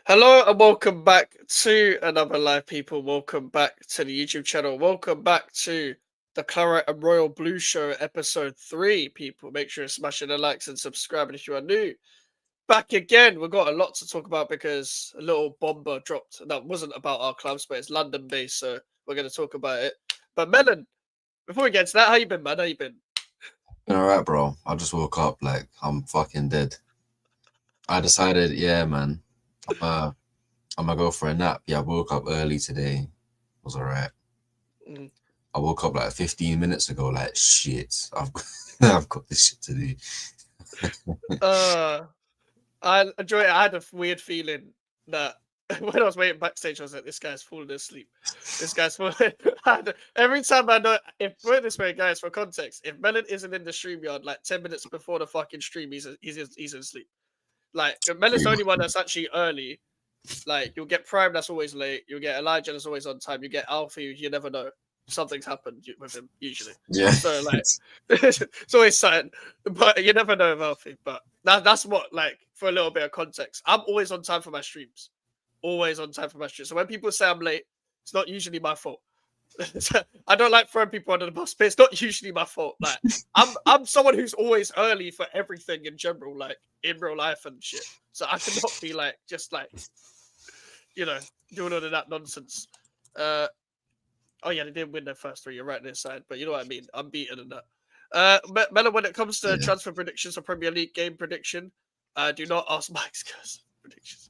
Hello and welcome back to another live, people. Welcome back to the YouTube channel. Welcome back to the Claret and Royal Blue Show, episode 3. People, make sure you're smashing the likes and subscribing if you are new. Back again, we've got a lot to talk about because a little bomber dropped that wasn't about our clubs, but it's London based, so we're going to talk about it. But Melon, before we get to that, how you been, man? How you been? Been alright, bro. I just woke up like I'm fucking dead. I decided, yeah, man, I'm gonna go for a nap. Yeah, I woke up early today. Was alright. Mm. I woke up like 15 minutes ago. Like shit, I've got this shit to do. I enjoy it. I had a weird feeling that when I was waiting backstage, I was like, this guy's falling asleep. This guy's falling. Every time I know, if put it this way, guys, for context, if Melon isn't in the stream yard like 10 minutes before the fucking stream, he's asleep. Like, Melon's Pretty the much. only one that's actually early. Like, you'll get Prime that's always late. You'll get Elijah that's always on time. You get Alfie, you never know. Something's happened with him, usually. Yeah. So, like, it's always something. But you never know with Alfie. But that's what, like, for a little bit of context. I'm always on time for my streams. Always on time for my streams. So when people say I'm late, it's not usually my fault. I don't like throwing people under the bus, but it's not usually my fault. Like, I'm someone who's always early for everything in general, like in real life and shit. So I cannot be like just like, you know, doing all of that nonsense. Oh yeah, they didn't win their first 3. You're right on this side, but you know what I mean. I'm beaten in that. Melo, when it comes to Yeah. transfer predictions or Premier League game prediction, do not ask Mike's predictions.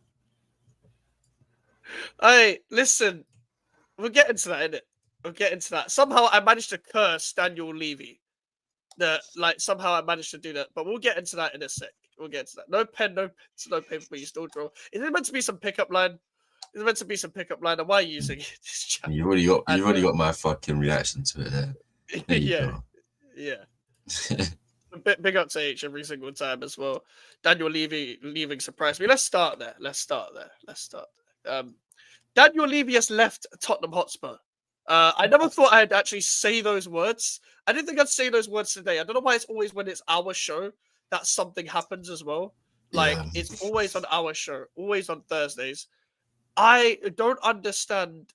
Hey, listen, we'll get into that, innit? We'll get into that. Somehow I managed to curse Daniel Levy. Somehow I managed to do that, but we'll get into that in a sec. We'll get into that. No pen, no paper, but you still draw. Is it meant to be some pickup line? Is it meant to be some pickup line? And why are you using this chat? You've already got my fucking reaction to it there. There you Yeah, go. yeah. Big up to H every single time as well. Daniel Levy leaving surprised me. Let's start there. Daniel Levy has left Tottenham Hotspur. I never thought I'd actually say those words. I didn't think I'd say those words today. I don't know why it's always when it's our show that something happens as well. Like, Yeah. it's always on our show, always on Thursdays. I don't understand.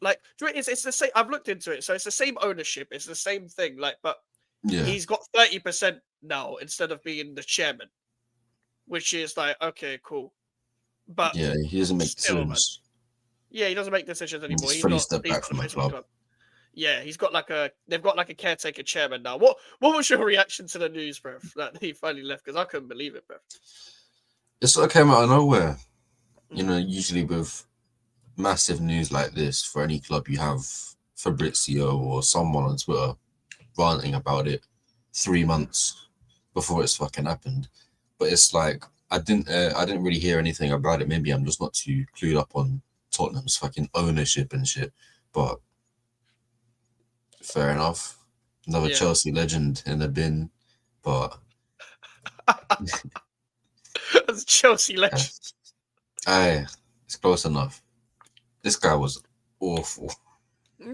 Like, it's the same. I've looked into it, so it's the same ownership. It's the same thing. Like, but Yeah. he's got 30% now instead of being the chairman, which is like, okay, cool. But Yeah. He doesn't make still, man. decisions. Yeah, he doesn't make decisions He anymore. just He's fully not. stepped He's back not from the the face of the club. club. Yeah, they've got like a caretaker chairman now. What was your reaction to the news, bro? That he finally left, because I couldn't believe it, bro. It sort of came out of nowhere. You Mm. know, usually with massive news like this, for any club, you have Fabrizio or someone on Twitter ranting about it 3 months before it's fucking happened. But it's like I didn't really hear anything about it. Maybe I'm just not too clued up on Tottenham's fucking ownership and shit. But fair enough. Another Yeah. Chelsea legend in the bin. But That's Chelsea legend. aye, it's close enough. This guy was awful.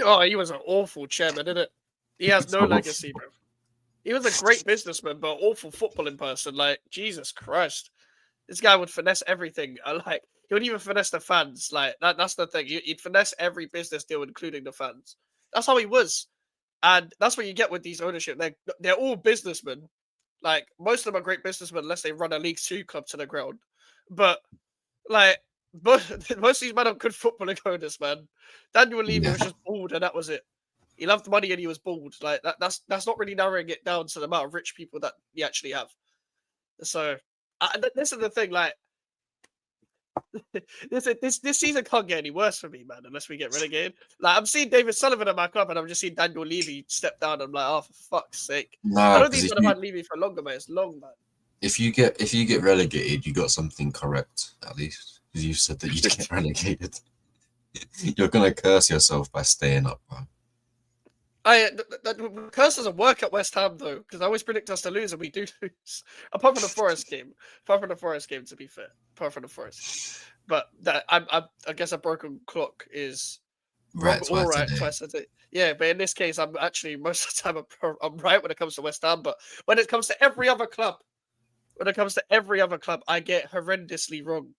Oh, he was an awful chairman, isn't it? He has no legacy, bro. He was a great businessman, but awful footballing person. Like, Jesus Christ. This guy would finesse everything. He would even finesse the fans. Like, that's the thing. He'd finesse every business deal, including the fans. That's how he was. And that's what you get with these ownership. They're all businessmen. Like, most of them are great businessmen unless they run a League 2 club to the ground. But, like, most of these men are good footballing owners, man. Daniel Levy Yeah. was just bald, and that was it. He loved money and he was bald. Like, that's not really narrowing it down to the amount of rich people that you actually have. So, this is the thing. Like, this season can't get any worse for me, man, unless we get relegated. Like, I'm seeing David Sullivan at my club, and I'm just seeing Daniel Levy step down. I'm like, oh, for fuck's sake! I Nah, don't think because he's gonna have Levy for longer, man. It's long, man. if you get relegated, you got something correct at least. Because you said that you'd get relegated. You're gonna curse yourself by staying up, man. The curse doesn't work at West Ham though, because I always predict us to lose, and we do lose. Apart from the Forest game, to be fair, apart from the Forest. But that I guess a broken clock is Right, wrong or twice a right day. twice a day. Yeah, but in this case, I'm actually most of the time I'm right when it comes to West Ham. But when it comes to every other club, I get horrendously wrong.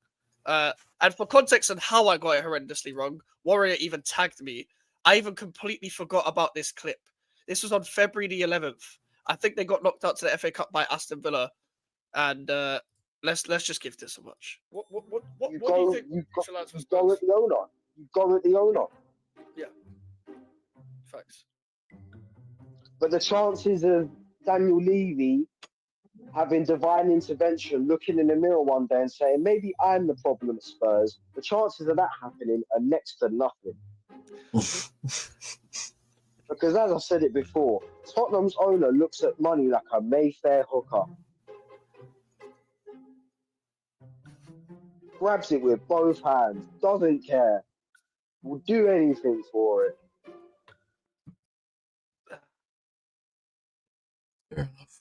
And for context on how I got it horrendously wrong, Warrior even tagged me. I even completely forgot about this clip. This was on February the 11th. I think they got knocked out to the FA Cup by Aston Villa, and let's just give this a watch. What do you think? You go at the owner. You go at the owner. Yeah, facts. But the chances of Daniel Levy having divine intervention, looking in the mirror one day and saying, maybe I'm the problem at Spurs, the chances of that happening are next to nothing. Because as I said it before, Tottenham's owner looks at money like a Mayfair hooker. Grabs it with both hands, doesn't care, will do anything for it. Fair enough.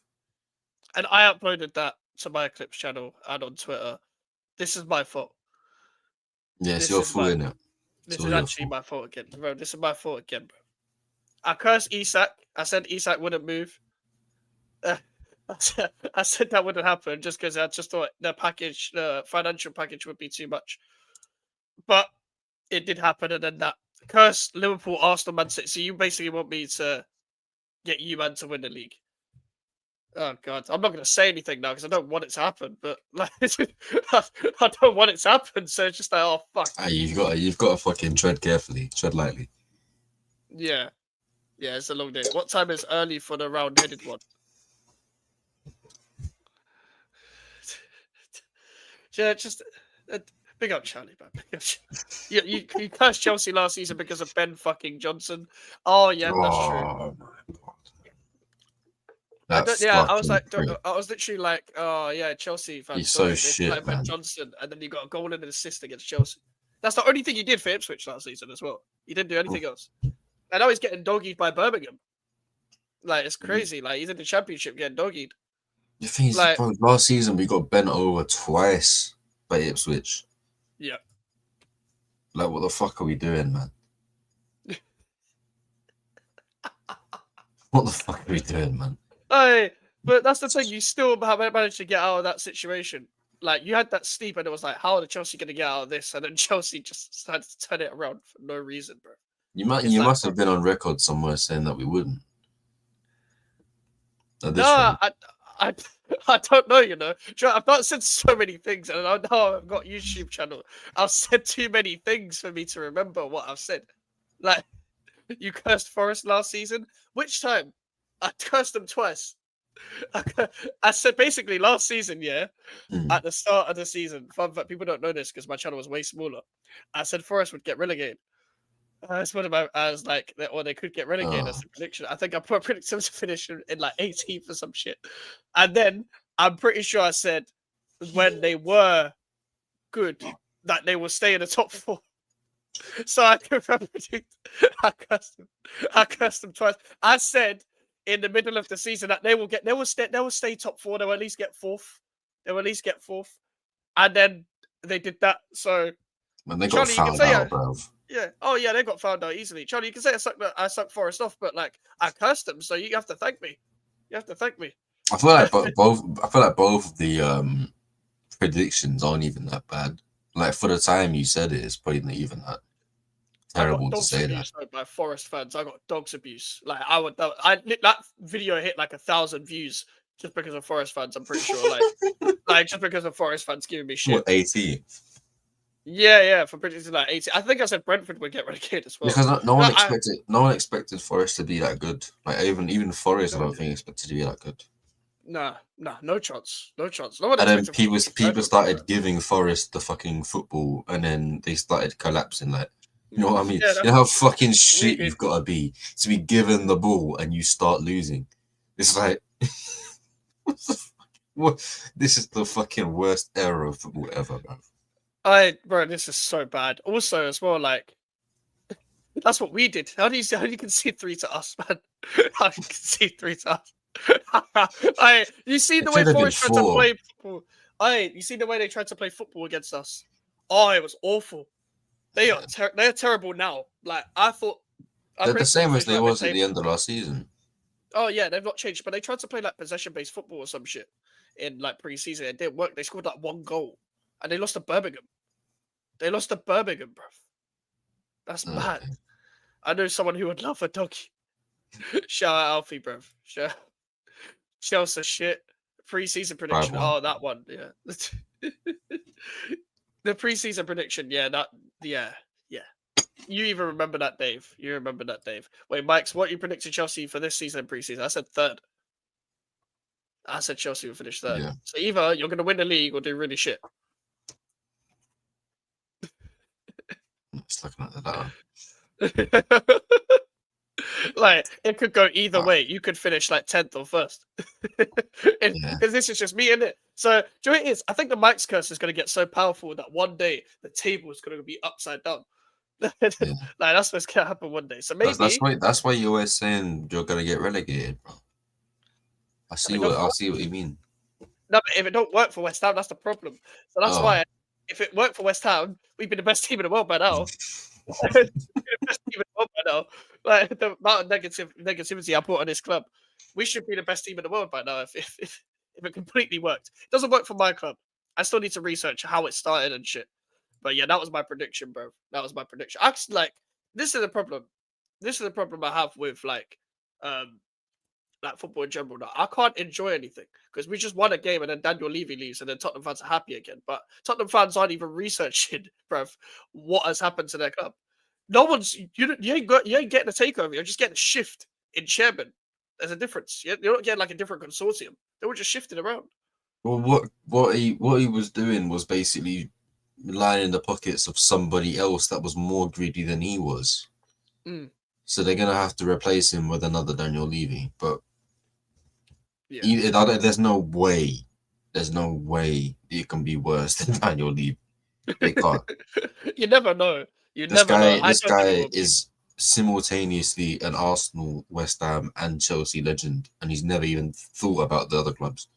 And I uploaded that to my Eclipse channel and on Twitter. This is my fault. Yeah, it's your fault, innit? This is actually my fault again, bro. This is my fault again, bro. I cursed Isak. I said Isak wouldn't move. I said that wouldn't happen just because I just thought the financial package would be too much. But it did happen, and then that cursed Liverpool, Arsenal, Man City. So you basically want me to get you, man, to win the league. Oh God, I'm not going to say anything now because I don't want it to happen. But like, I don't want it to happen, so it's just like, oh fuck. You've got to fucking tread carefully, tread lightly. Yeah, it's a long day. What time is early for the round-headed one? Yeah, just big up Charlie, man. Big up Charlie. You cursed Chelsea last season because of Ben fucking Johnson. Oh yeah, that's true. Oh my God. I was literally like, oh yeah, Chelsea fans. He's so shit, like man. Ben Johnson, and then you got a goal and an assist against Chelsea. That's the only thing he did for Ipswich last season as well. He didn't do anything else. And now he's getting dog-eared by Birmingham. Like, it's crazy. Like, he's in the Championship getting dog-eared. The thing is, like, last season we got bent over twice by Ipswich. Yeah. Like, what the fuck are we doing, man? What the fuck are we doing, man? Hey, but that's the thing. You still managed to get out of that situation. Like, you had that steep, and it was like, how are the Chelsea going to get out of this? And then Chelsea just decided to turn it around for no reason, bro. You must have been on record somewhere saying that we wouldn't. No, I don't know, you know. I've not said so many things, and I know I've got a YouTube channel. I've said too many things for me to remember what I've said. Like, you cursed Forest last season. Which time? I cursed them twice. I said basically last season, at the start of the season. Fun fact, people don't know this because my channel was way smaller. I said Forest would get relegated. That's what about as like or they could get relegated as a prediction. I think I predicted them to finish in like 18th or some shit. And then I'm pretty sure I said when they were good that they will stay in the top 4. So I can predict. I cursed them twice. I said in the middle of the season that they will stay top 4. They will at least get 4th. And then they did that. So when they got found out, bro. Yeah. Oh yeah, they got found out easily. Charlie, you can say I sucked Forest off, but like I cursed them, so you have to thank me. I feel like both of the predictions aren't even that bad. Like for the time you said it, it's probably not even that terrible to say that. By Forest fans, I got dogs abuse. Like that video hit like 1,000 views just because of Forest fans. I'm pretty sure, like just because of Forest fans giving me shit. What, 80? Yeah, for predicting like 80. I think I said Brentford would get relegated as well. Because no one expected Forest to be that good. Like even Forest, I don't think expected to be that good. Nah, no chance. No one and then people started giving Forest the fucking football, and then they started collapsing. Like, you know what I mean? Yeah, you know how fucking shit you've got to be given the ball and you start losing. It's like, what? This is the fucking worst era of football ever, bro. Bro, this is so bad. Also, as well, like that's what we did. How do you concede 3 to us, man? How do you concede 3 to us? You see the way Forest tried to play football. You see the way they tried to play football against us. Oh, it was awful. They're terrible now. Like I thought, they're the same as they was at the end of last season. Oh yeah, they've not changed, but they tried to play like possession-based football or some shit in like pre-season. It didn't work. They scored like 1 goal, and they lost to Birmingham. Bro. That's mad. I know someone who would love a doggy. Shout out Alfie, bruv. Chelsea shit. Preseason prediction. 5-1. Oh, that one. Yeah. The preseason prediction. Yeah, yeah. You even remember that, Dave. You remember that, Dave. Wait, Mike's, what you predicted Chelsea for this season in preseason? I said third. I said Chelsea will finish third. Yeah. So either you're going to win the league or do really shit. It's looking at that. Like, it could go either way. You could finish like 10th or first. Because this is just me, isn't it? So, do you know what it is? I think the Mike's curse is going to get so powerful that one day the table is going to be upside down. Like, that's what's going to happen one day. So maybe that's why you're always saying you're going to get relegated, bro. I see what you mean. No, but if it don't work for West Ham, that's the problem. So that's why, if it worked for West Ham, we'd be the best team in the world by now. The best team in the world by now. Like the amount of negativity I put on this club, we should be the best team in the world by now. If it completely worked, it doesn't work for my club. I still need to research how it started and shit. But yeah, that was my prediction, bro. That was my prediction. Actually, like, this is the problem. This is the problem I have with like football in general. Now, I can't enjoy anything because we just won a game and then Daniel Levy leaves and then Tottenham fans are happy again. But Tottenham fans aren't even researching, bruv, what has happened to their club. No one's you ain't getting a takeover. You're just getting a shift in chairman. There's a difference. You're not getting like a different consortium. They were just shifting around. Well, what he was doing was basically lining the pockets of somebody else that was more greedy than he was. So they're gonna have to replace him with another Daniel Levy. But there's no way it can be worse than Daniel Levy. They can't. You never know. This guy is simultaneously an Arsenal, West Ham, and Chelsea legend, and he's never even thought about the other clubs.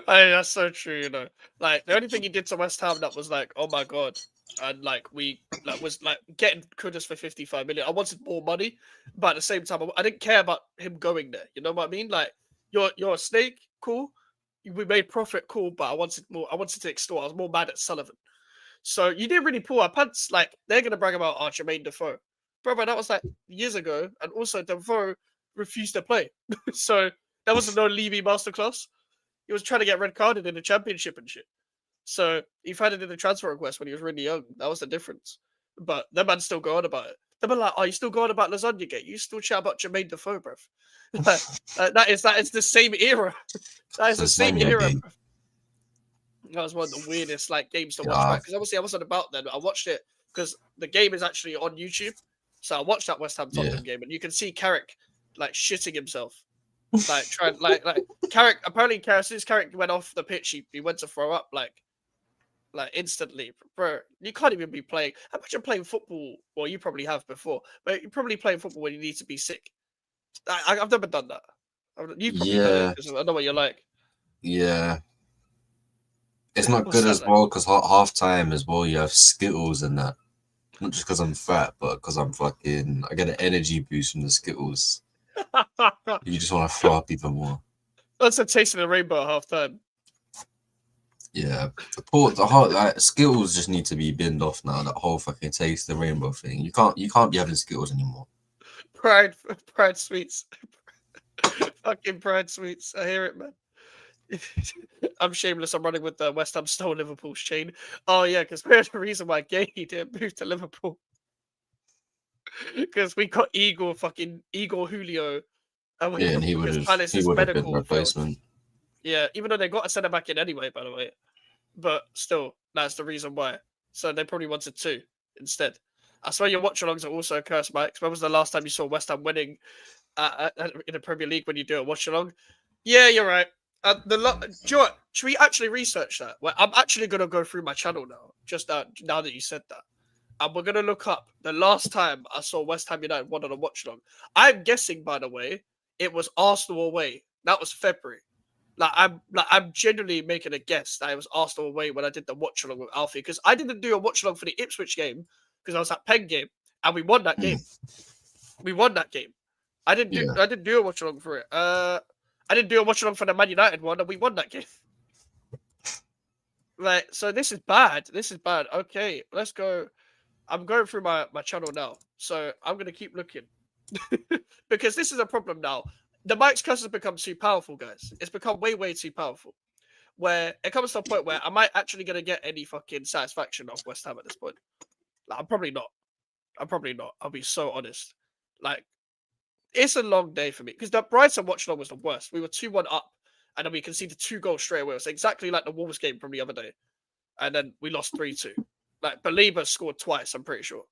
That's so true, you know. Like the only thing he did to West Ham that was like, oh my god, and like was like getting Kudus for 55 million. I wanted more money, but at the same time, I didn't care about him going there. You know what I mean? Like you're a snake, cool. We made profit, cool, but I wanted more. I wanted to extort. I was more mad at Sullivan. So you didn't really pull our pants. Like they're gonna brag about Jermaine Defoe, brother. That was like years ago, and also Defoe refused to play. So that was no Levy masterclass. He was trying to get red carded in the championship and shit. So he found it in the transfer request when he was really young. That was the difference. But that man still go on about it. They were like, "Oh, you still go on about Lasagna Gate? You still chat about Jermaine Defoe, bruv." that is the same era. That is the same era, bruv. That was one of the weirdest like games to watch, because obviously I wasn't about then. I watched it because the game is actually on YouTube. So I watched that West Ham Tottenham game, and you can see Carrick like shitting himself. Like trying like Carrick, apparently as soon as Carrick went off the pitch, he went to throw up like instantly. Bro, you can't even be playing. Imagine playing football. Well, you probably have before, but you're probably playing football when you need to be sick. I've never done that. You've probably done it because I know what you're like. Yeah. It's not good as well because half time as well you have Skittles and that. Not just because I'm fat, but because I get an energy boost from the Skittles. You just want to throw up even more. That's a taste of the rainbow at half time. Yeah, Skittles just need to be binned off now. That whole fucking taste of the rainbow thing. You can't be having Skittles anymore. Pride sweets, fucking Pride sweets. I hear it, man. I'm shameless. I'm running with the West Ham stole Liverpool's chain. Oh yeah, because we're the reason why Gay didn't move to Liverpool. Because we got Igor Julio. And he would have been replacement. Yeah, even though they got a centre back in anyway, by the way. But still, that's the reason why. So they probably wanted two instead. I swear your watch-alongs are also a curse, Mike. When was the last time you saw West Ham winning in the Premier League when you do a watch-along? Yeah, you're right. Should we actually research that? Well, I'm actually going to go through my channel now, just now that you said that. And we're going to look up the last time I saw West Ham United won on a watch-along. I'm guessing, by the way, it was Arsenal away. That was February. I'm genuinely making a guess that it was Arsenal away when I did the watch-along with Alfie, because I didn't do a watch-along for the Ipswich game because I was at Penn game and we won that game. We won that game. I didn't do a watch-along for it. I didn't do a watch-along for the Man United one, and we won that game. Right, so this is bad. This is bad. Okay, let's go. I'm going through my channel now, so I'm going to keep looking. Because this is a problem now. The Mike's curse has become too powerful, guys. It's become way, way too powerful. Where it comes to a point where am I actually going to get any fucking satisfaction off West Ham at this point? Like, I'm probably not. I'll be so honest. Like, it's a long day for me because the Brighton watch along was the worst. We were 2-1 up, and then we conceded 2 goals straight away. It was exactly like the Wolves game from the other day, and then we lost 3-2. Like, Belieber scored twice. I'm pretty sure.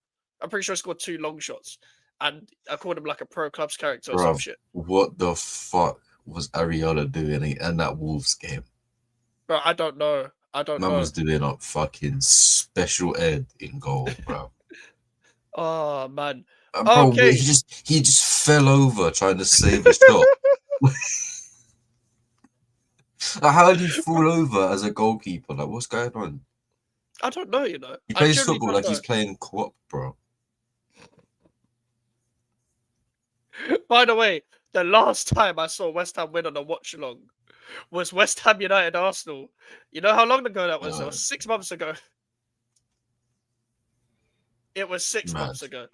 He scored 2 long shots, and I called him like a pro clubs character or some Bruv, shit. what the fuck was Ariola doing in that Wolves game? Bro, I don't know. Man was doing a fucking special ed in goal, bro. Oh man. Bro, Okay. he just fell over trying to save a shot. Like, how did he fall over as a goalkeeper? Like, what's going on? I don't know, you know. He plays football like he's playing co-op, bro. By the way, the last time I saw West Ham win on a watch along was West Ham United Arsenal. You know how long ago that was? It was 6 months ago. It was 6 months ago.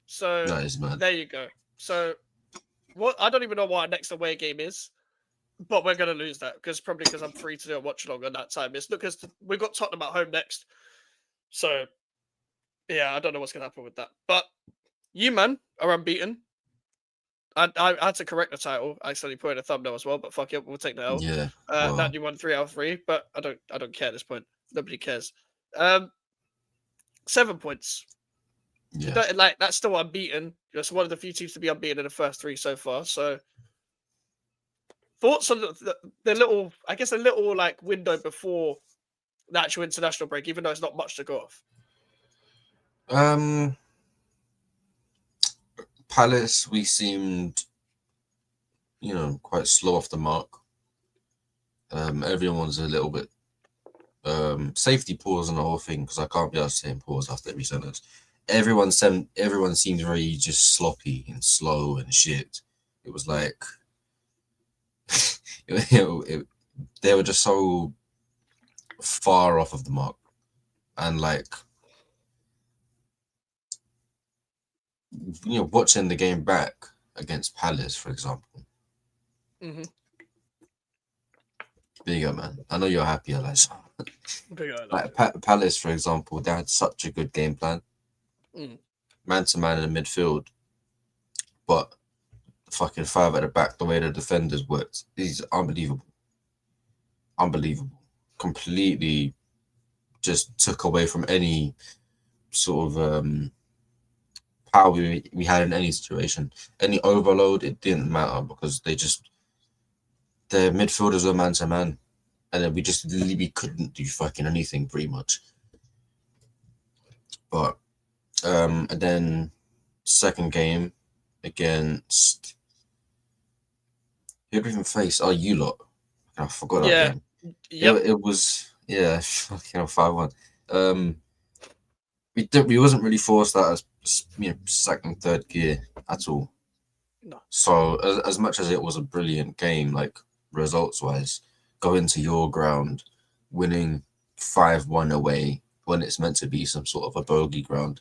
So that is mad. There you go. So what? I don't even know what our next away game is, but we're gonna lose that because I'm free to do a watch along at that time. It's because we've got Tottenham at home next. So yeah, I don't know what's gonna happen with that. But you, man, are unbeaten. I had to correct the title. I actually put in a thumbnail as well, but fuck it, we'll take the L. Yeah. That you won 3 out of 3, but I don't care at this point. Nobody cares. 7 points. Yeah. Like, that's still unbeaten. It's one of the few teams to be unbeaten in the first 3 so far. So thoughts on the little, I guess, a little like window before the actual international break, even though it's not much to go off. Palace, we seemed, quite slow off the mark. Everyone's a little bit safety pause on the whole thing because I can't be able to say pause after every sentence. Everyone seemed very just sloppy and slow and shit. It was like they were just so far off of the mark, and like watching the game back against Palace, for example. Mm-hmm. There you go, man. I know you're happy, Elijah. Like Palace, for example, they had such a good game plan. Man to man in the midfield, but fucking 5 at the back, the way the defenders worked, is unbelievable. Completely just took away from any sort of power we had in any situation. Any overload, it didn't matter because their midfielders were man to man, and then we couldn't do fucking anything pretty much. But and then second game against who did we face? Oh, you lot. I forgot that game. Yep. It was fucking 5-1. We wasn't really forced out as second, third gear at all. No. So as much as it was a brilliant game, like results wise, going to your ground, winning 5-1 away when it's meant to be some sort of a bogey ground.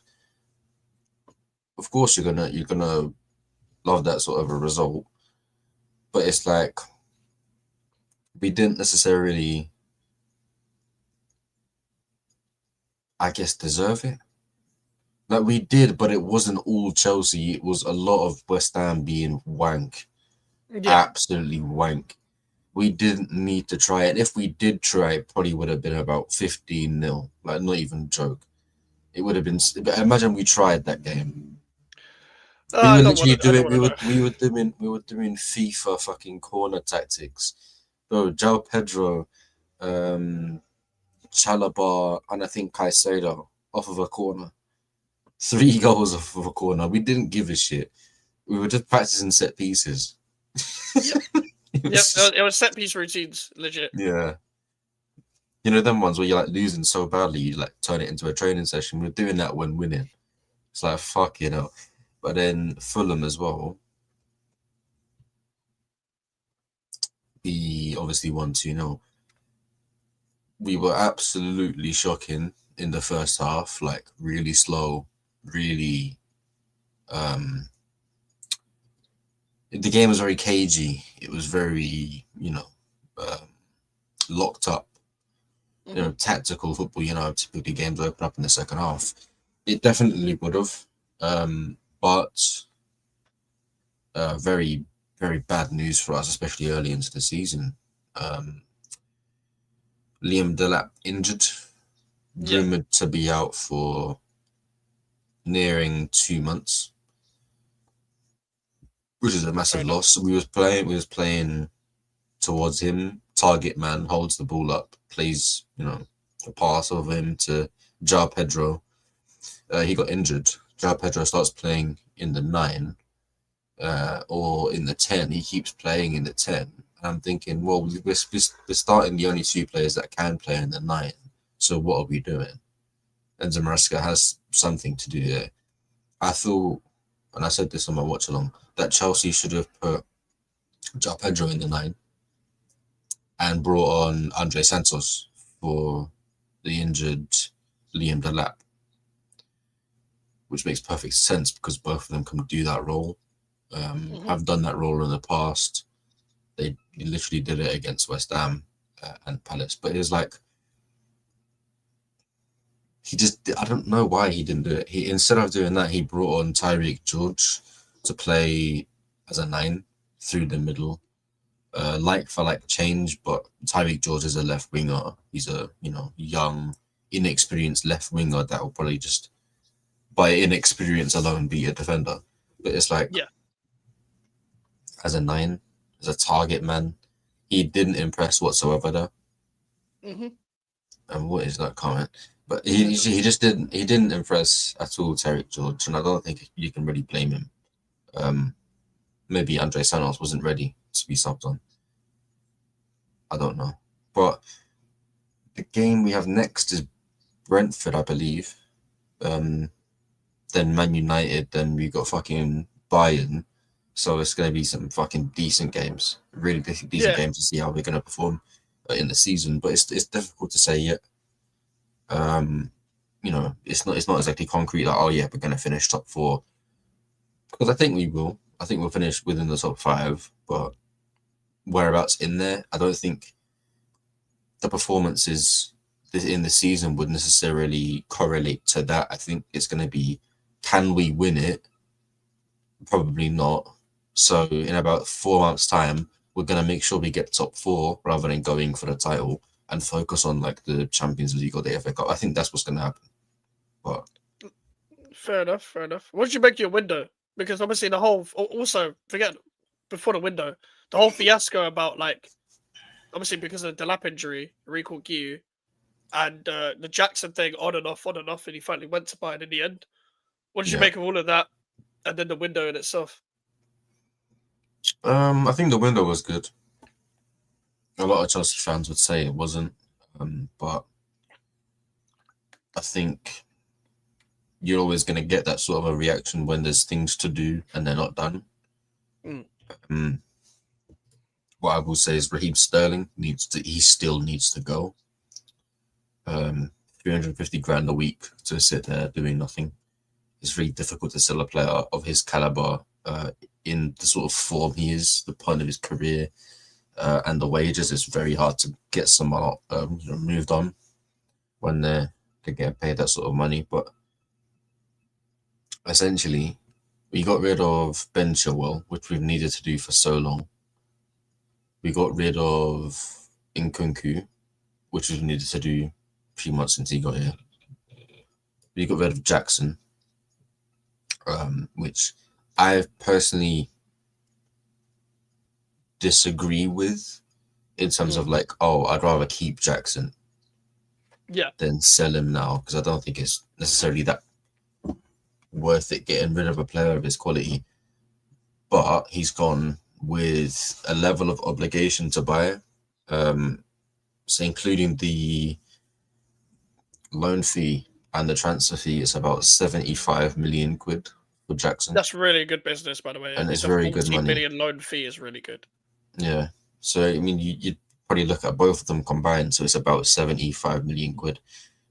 Of course, you're gonna love that sort of a result, but it's like we didn't necessarily, I guess, deserve it. Like we did, but it wasn't all Chelsea. It was a lot of West Ham being wank, absolutely wank. We didn't need to try it. If we did try, it probably would have been about 15-0. Like, not even a joke. It would have been. Imagine we tried that game. We were literally doing. We were doing FIFA fucking corner tactics. Bro, João Pedro, Chalobah, and I think Caicedo off of a corner. 3 goals off of a corner. We didn't give a shit. We were just practicing set pieces. It was set piece routines, legit. Yeah. Them ones where you're like losing so badly, you like turn it into a training session. We're doing that when winning. It's like, fuck, But then Fulham as well. We obviously won 2-0. We were absolutely shocking in the first half, like really slow, really the game was very cagey. It was very, locked up. Tactical football. Typically games open up in the second half. It definitely would have, but very, very bad news for us, especially early into the season. Liam Delap injured, rumored to be out for nearing 2 months, which is a massive loss. We was playing towards him. Target man holds the ball up, plays a pass over him to João Pedro. He got injured. João Pedro starts playing in the 9 or in the 10. He keeps playing in the 10. And I'm thinking, well, we're starting the only 2 players that can play in the 9. So what are we doing? And Maresca has something to do there. I thought, and I said this on my watch along, that Chelsea should have put João Pedro in the 9 and brought on Andre Santos for the injured Liam Delap, which makes perfect sense because both of them can do that role. Have done that role in the past. They literally did it against West Ham and Palace, but it was like I don't know why he didn't do it. Instead of doing that, he brought on Tyreek George to play as a 9 through the middle, like for like change. But Tyreek George is a left winger. He's a young, inexperienced left winger that will probably just by inexperience alone be a defender. But it's like as a 9, as a target man, he didn't impress whatsoever there. And what is that comment? But he just didn't impress at all, Tyreek George, and I don't think you can really blame him. Maybe Andre Santos wasn't ready to be subbed on. I don't know. But the game we have next is Brentford, I believe. Then Man United, then we got fucking Bayern. So it's going to be some fucking decent games, really decent games to see how we're going to perform in the season. But it's difficult to say yet. It's not exactly concrete like, oh yeah, we're going to finish top 4, because I think we will. I think we'll finish within the top 5, but whereabouts in there, I don't think the performances in the season would necessarily correlate to that. I think it's going to be, can we win it? Probably not. So in about 4 months' time, we're going to make sure we get top 4 rather than going for the title and focus on like the Champions League or the FA Cup. I think that's what's going to happen. But fair enough. What did you make your window? Because obviously the whole, also forget before the window, the whole fiasco about like, obviously because of the Delap injury, recall Giu, and the Jackson thing on and off, and he finally went to Bayern in the end. What did you make of all of that? And then the window in itself? I think the window was good. A lot of Chelsea fans would say it wasn't, but I think you're always going to get that sort of a reaction when there's things to do and they're not done. What I will say is Raheem Sterling still needs to go. 350 grand a week to sit there doing nothing. It's really difficult to sell a player of his caliber in the sort of form he is, the point of his career, and the wages. It's very hard to get someone moved on when they get paid that sort of money. But essentially, we got rid of Ben Chilwell, which we've needed to do for so long. We got rid of Nkunku, which we've needed to do 3 months since he got here. We got rid of Jackson, which I personally disagree with in terms of like, I'd rather keep Jackson than sell him now, because I don't think it's necessarily that worth it getting rid of a player of his quality. But he's gone with a level of obligation to buy, so including the loan fee and the transfer fee, it's about 75 million quid for Jackson. That's really good business, by the way. And it's very good money. 40 million loan fee is really good. Yeah. So, I mean, you'd probably look at both of them combined, so it's about 75 million quid.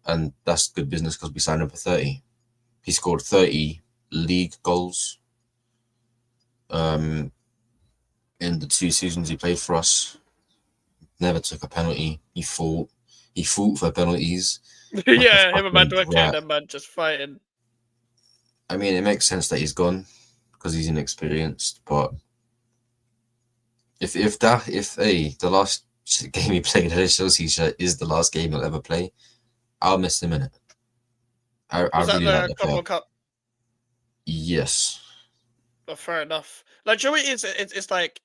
And that's good business because we signed him for 30. He scored 30 league goals. in the 2 seasons he played for us. Never took a penalty. He fought for penalties. Yeah, him and fucking Madueke rat. and them man just fighting. I mean, it makes sense that he's gone because he's inexperienced. But if the last game he played at a Chelsea shirt is the last game he'll ever play, I'll miss him in it. I Was that really like the the Club player. World Cup? Yes. Oh, fair enough. Like, do you know what it is? It's like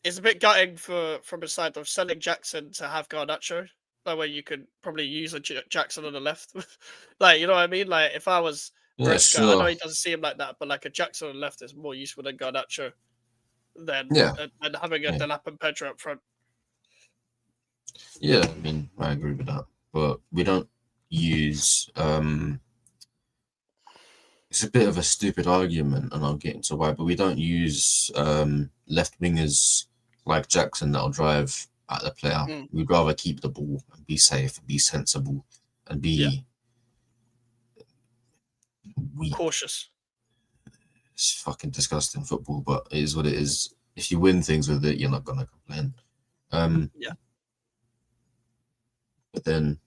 it's a bit gutting from his side of selling Jackson to have Garnacho. That way you could probably use a Jackson on the left. Like, you know what I mean? Like, if I was Yeah, Maresca, I know sure. he doesn't see him like that, but like a Jackson on the left is more useful than Garnacho than Yeah. and having a Yeah. Delap and Pedro up front. Yeah, I mean, I agree with that. But we don't use it's a bit of a stupid argument, and I'll get into why, but we don't use left wingers like Jackson that'll drive at the player. Mm. We'd rather keep the ball and be safe, be sensible, and be weak. Cautious. It's fucking disgusting football, but it is what it is. If you win things with it, you're not gonna complain. Yeah. But then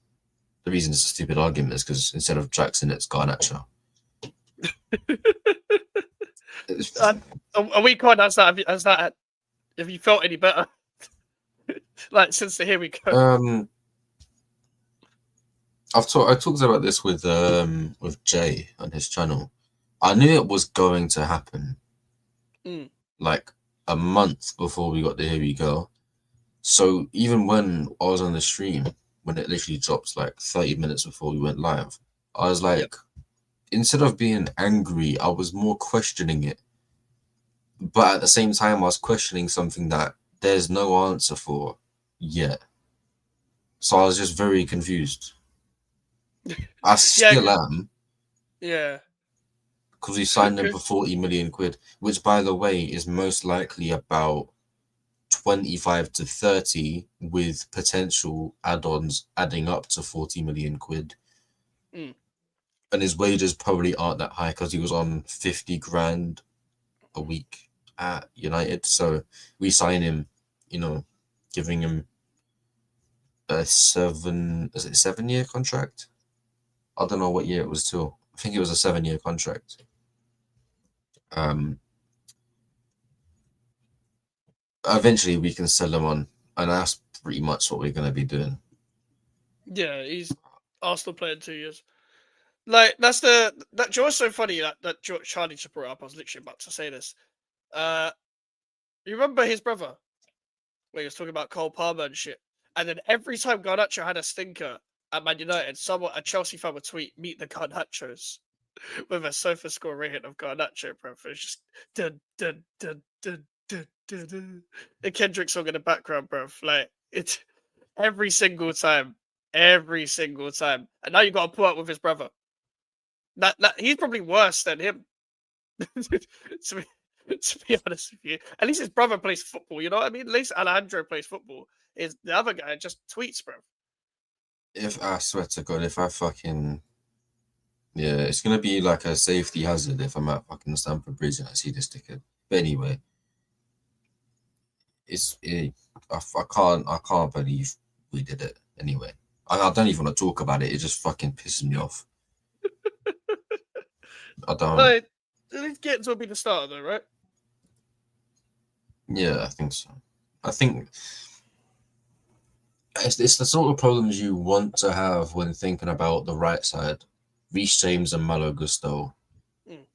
the reason it's a stupid argument is because instead of Jackson, it's Garnacho. A week on, has that? Have you felt any better? Like since the here we go. I talked about this with Jay on his channel. I knew it was going to happen, like a month before we got the here we go. So even when I was on the stream, when it literally dropped like 30 minutes before we went live, I was like, instead of being angry, I was more questioning it. But at the same time, I was questioning something that there's no answer for yet. So I was just very confused. I still am. Yeah. Because we signed them for 40 million quid, which, by the way, is most likely about 25 to 30 with potential add-ons adding up to 40 million quid. And his wages probably aren't that high because he was on 50 grand a week at United. So we sign him, giving him a 7-year contract? I don't know what year it was till. I think it was a 7-year contract. Eventually we can sell him on, and that's pretty much what we're going to be doing. Yeah, he's Arsenal player in 2 years. Like that Joe's so funny that Charlie just brought up. I was literally about to say this. You remember his brother where he was talking about Cole Palmer and shit, and then every time Garnacho had a stinker at Man United, a Chelsea fan would tweet "Meet the Garnachos" with a sofa score rating of Garnacho, bro. It's just dun dun dun dun dun dun dun. The Kendrick song in the background, bro. Like it's every single time, and now you got to put up with his brother. That he's probably worse than him. to be honest with you, at least his brother plays football. You know what I mean? At least Alejandro plays football. Is the other guy just tweets, bro? If I swear to God, if I fucking it's gonna be like a safety hazard if I'm at fucking Stamford Bridge and I see this ticket. But anyway, I can't believe we did it. Anyway, I don't even want to talk about it. It just fucking pisses me off. I don't. Like, at least Gittins will be the starter, though, right? Yeah, I think so. I think it's the sort of problems you want to have when thinking about the right side. Reece James and Malo Gusto.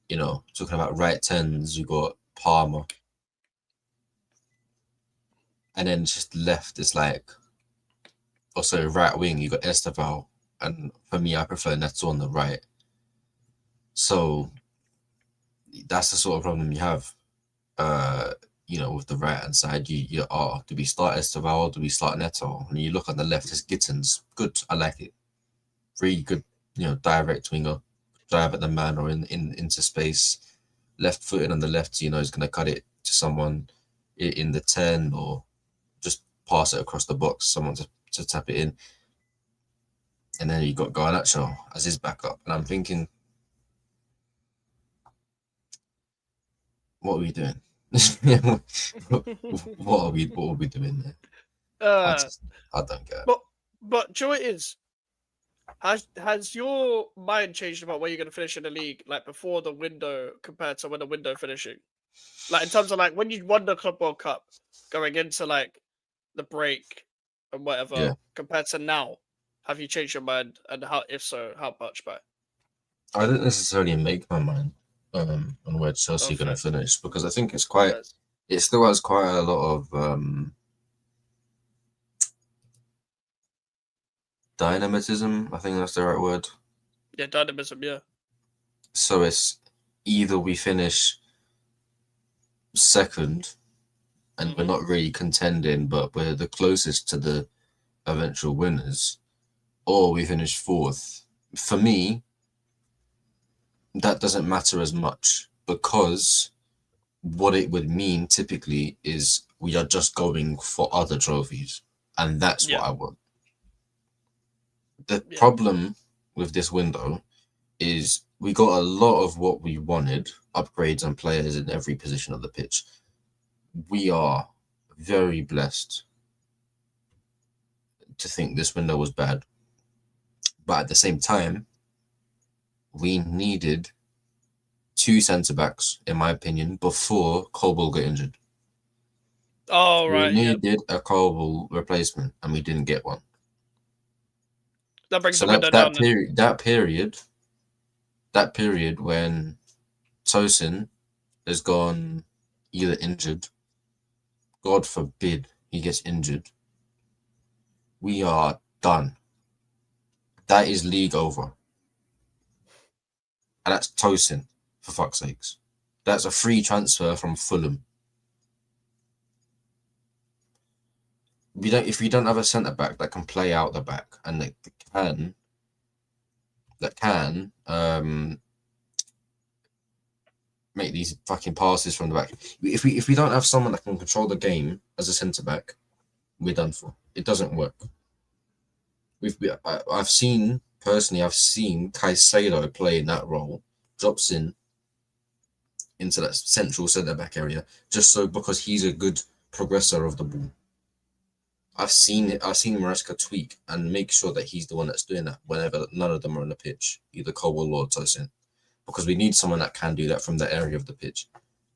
Talking about right tens, you got Palmer. And then just left is like, also right wing, you got Esteval. And for me, I prefer Neto on the right. So that's the sort of problem you have. With the right hand side, you are, do we start Esteval or do we start Neto? And you look on the left, it's Gittins. Good, I like it. Really good, direct winger, drive at the man or into space. Left footed on the left, he's going to cut it to someone in the 10 or just pass it across the box, someone to tap it in. And then you got Garnacho as his backup. And I'm thinking, what are we doing? What are we doing there? uh, I don't get it. but Joe, it is. Has your mind changed about where you're going to finish in the league, like before the window compared to when the window finishing? Like in terms of like when you won the Club World Cup, going into like the break and whatever, Yeah. compared to now, have you changed your mind? And how, if so, how much by? I didn't necessarily make my mind on where Chelsea are going to finish because I think it's quite. It still has quite a lot of dynamism. I think that's the right word. Yeah, dynamism. Yeah. So it's either we finish second and we're not really contending, but we're the closest to the eventual winners, or we finish fourth. For me, that doesn't matter as much because what it would mean typically is we are just going for other trophies, and that's what I want. The problem with this window is we got a lot of what we wanted, upgrades and players in every position of the pitch. We are very blessed to think this window was bad. But at the same time, we needed 2 centre-backs, in my opinion, before Colwell got injured. Oh, right. We needed a Colwell replacement, and we didn't get one. That brings the window down. That period when Tosin has gone either injured, God forbid he gets injured, we are done. That is league over. And that's Tosin, for fuck's sakes. That's a free transfer from Fulham. If we don't have a centre back that can play out the back and that can make these fucking passes from the back. If we don't have someone that can control the game as a centre back, we're done for. It doesn't work. I've seen Caicedo play in that role, drops into that central centre back area because he's a good progressor of the ball. I've seen Maresca tweak and make sure that he's the one that's doing that whenever none of them are on the pitch, either Colwell or Tosin, because we need someone that can do that from that area of the pitch.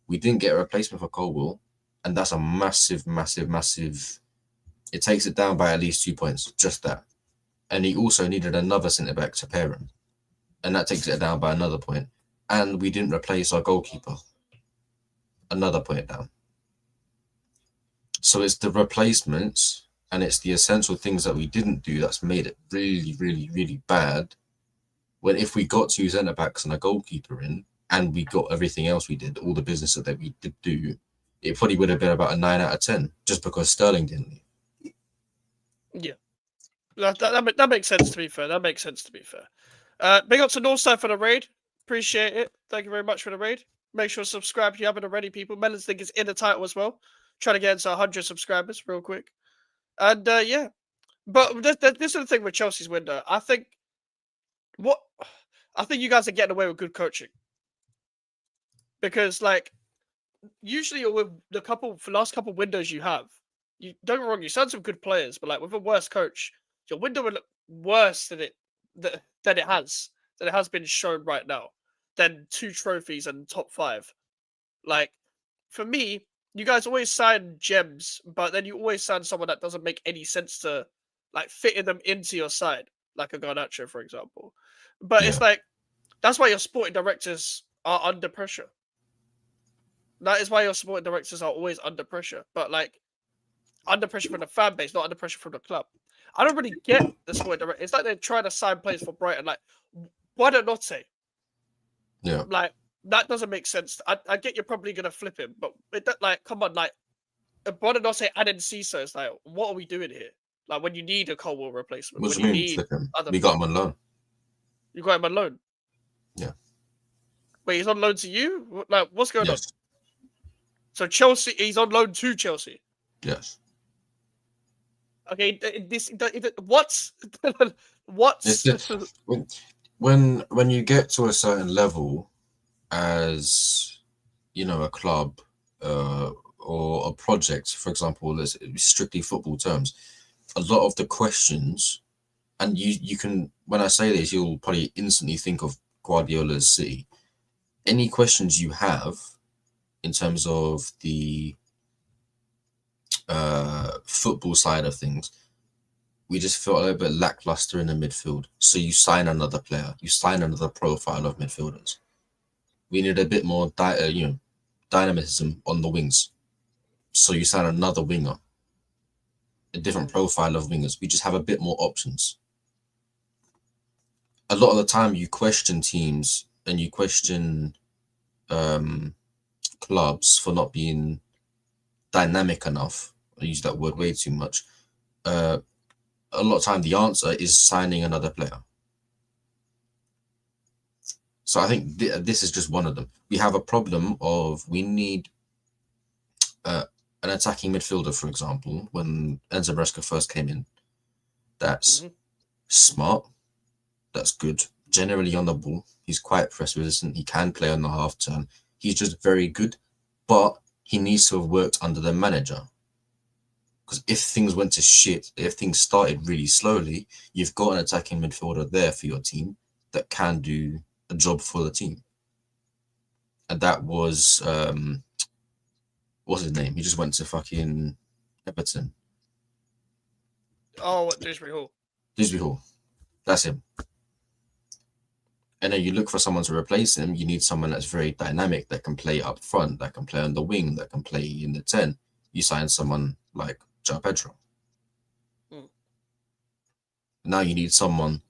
We didn't get a replacement for Colwell, and that's a massive, massive, massive. It takes it down by at least 2 points, just that. And he also needed another centre back to pair him, and that takes it down by another point. And we didn't replace our goalkeeper, another point down. So it's the replacements and it's the essential things that we didn't do that's made it really, really, really bad. When if we got 2 centre backs and a goalkeeper in, and we got everything else we did, all the business that we did do, it probably would have been about a 9 out of 10, just because Sterling didn't leave. Yeah, that makes sense. To be fair, Big up to Northside for the raid. Appreciate it. Thank you very much for the raid. Make sure to subscribe if you haven't already, people. Melon's link is in the title as well. Trying to get into 100 subscribers real quick. And yeah, but this is the thing with Chelsea's window. I think you guys are getting away with good coaching, because like usually with the last couple windows you have, you don't get me wrong, you signed some good players, but like with a worse coach, your window will look worse than it has been shown right now. Than 2 trophies and top 5. Like for me, you guys always sign gems, but then you always sign someone that doesn't make any sense to like fitting them into your side, like a Garnacho, for example. But it's like that's why your sporting directors are under pressure. That is why your sporting directors are always under pressure. But like under pressure from the fan base, not under pressure from the club. I don't really get the sporting director. It's like they're trying to sign players for Brighton. Like, why not say? Yeah. Like, that doesn't make sense. I get you're probably going to flip him, but come on, like, why not say Aden Cisse? It's like, what are we doing here? Like, when you need a Colwell replacement. What do you mean flip him? We got him on loan. You got him on loan? Yeah. Wait, he's on loan to you? Like, what's going on? So Chelsea, he's on loan to Chelsea? Yes. Okay, what's when you get to a certain level as a club, or a project, for example, let's strictly football terms, a lot of the questions, and you can, when I say this, you'll probably instantly think of Guardiola's City. Any questions you have in terms of the football side of things, we just felt a little bit lackluster in the midfield. So you sign another player, you sign another profile of midfielders. We need a bit more, dynamism on the wings. So you sign another winger, a different profile of wingers. We just have a bit more options. A lot of the time, you question teams and you question clubs for not being dynamic enough. I use that word way too much. A lot of time, the answer is signing another player. So I think this is just one of them. We have a problem of we need an attacking midfielder, for example, when Enzo Maresca first came in. That's smart. That's good. Generally on the ball. He's quite press resistant. He can play on the half turn. He's just very good. But he needs to have worked under the manager. Because if things went to shit, if things started really slowly, you've got an attacking midfielder there for your team that can do a job for the team. And that was, what's his name? He just went to fucking Everton. Oh, what, Dewsbury Hall? Dewsbury Hall. That's him. And then you look for someone to replace him. You need someone that's very dynamic, that can play up front, that can play on the wing, that can play in the 10. You sign someone like João Pedro. Now you need someone.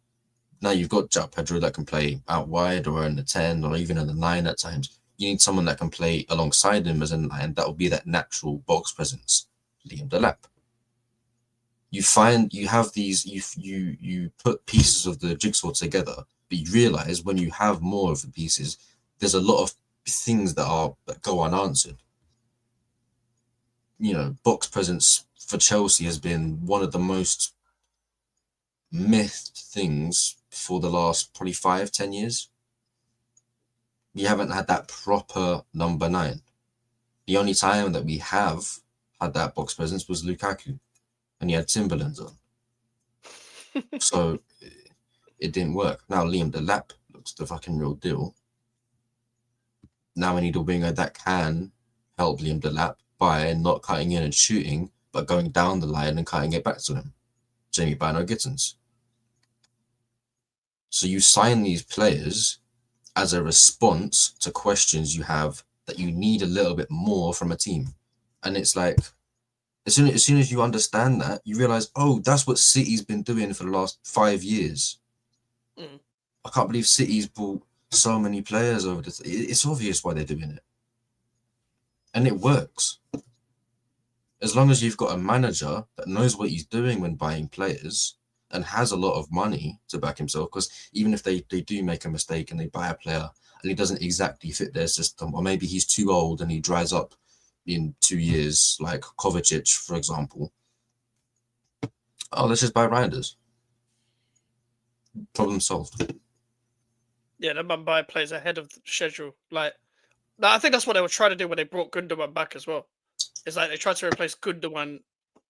Now you've got João Pedro that can play out wide or in the 10 or even in the 9 at times. You need someone that can play alongside him as a 9. That will be that natural box presence. Liam Delap. You have these, you put pieces of the jigsaw together, but you realize when you have more of the pieces, there's a lot of things that go unanswered. Box presence for Chelsea has been one of the most mythed things for the last probably 5-10 years. We haven't had that proper number 9. The only time that we have had that box presence was Lukaku, and he had Timberlands on. So it didn't work. Now Liam Delap looks the fucking real deal. Now we need a winger that can help Liam Delap by not cutting in and shooting, but going down the line and cutting it back to him. Jamie Bino-Gittins. So you sign these players as a response to questions you have that you need a little bit more from a team. And it's like, as soon as you understand that, you realize, oh, that's what City's been doing for the last 5 years. I can't believe City's bought so many players over this. It's obvious why they're doing it. And it works. As long as you've got a manager that knows what he's doing when buying players and has a lot of money to back himself, because even if they do make a mistake and they buy a player and he doesn't exactly fit their system, or maybe he's too old and he dries up in 2 years, like Kovacic, for example. Oh, let's just buy Reinders. Problem solved. Yeah, the man buy players ahead of the schedule. I think that's what they were trying to do when they brought Gundogan back as well. It's like they tried to replace Gundogan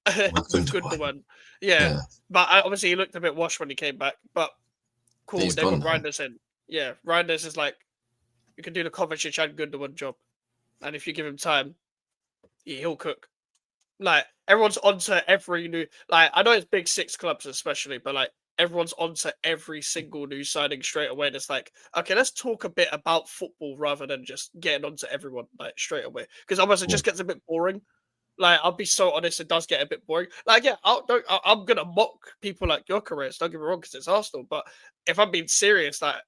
with Gundogan. Yeah. But obviously he looked a bit washed when he came back. But cool, they got Reinders in. Yeah, Reinders is like, you can do the Kovacic and Gundogan job. And if you give him time, he'll cook. Everyone's onto every new... I know it's big 6 clubs especially, but everyone's onto every single new signing straight away. And it's like, okay, let's talk a bit about football rather than just getting onto everyone straight away. Because otherwise it just gets a bit boring. I'll be so honest, it does get a bit boring. I'm gonna mock people like your careers. Don't get me wrong, because it's Arsenal. But if I'm being serious, I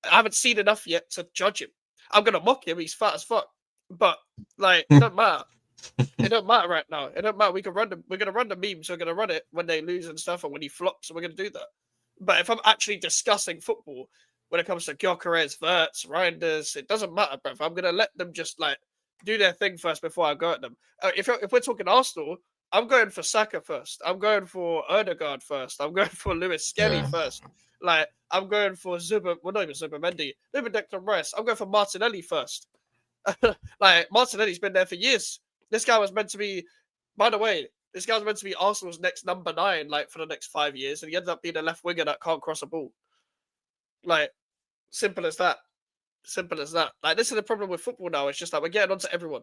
haven't seen enough yet to judge him. I'm gonna mock him. He's fat as fuck. But it don't matter. It don't matter right now. It don't matter. We're gonna run the memes. We're gonna run it when they lose and stuff, and when he flops, we're gonna do that. But if I'm actually discussing football, when it comes to Gyökeres, Wirtz, Reinders, it doesn't matter, bruv. I'm gonna let them just do their thing first before I go at them. If we're talking Arsenal, I'm going for Saka first. I'm going for Odegaard first. I'm going for Lewis Skelly first. I'm going for not even Zubimendi, Declan Rice. I'm going for Martinelli first. Like Martinelli's been there for years. This guy was meant to be, by the way, this guy was meant to be Arsenal's next number 9, like for the next 5 years, and he ended up being a left winger that can't cross a ball. Like, simple as that. Simple as that. Like, this is the problem with football now. It's just like we're getting onto everyone.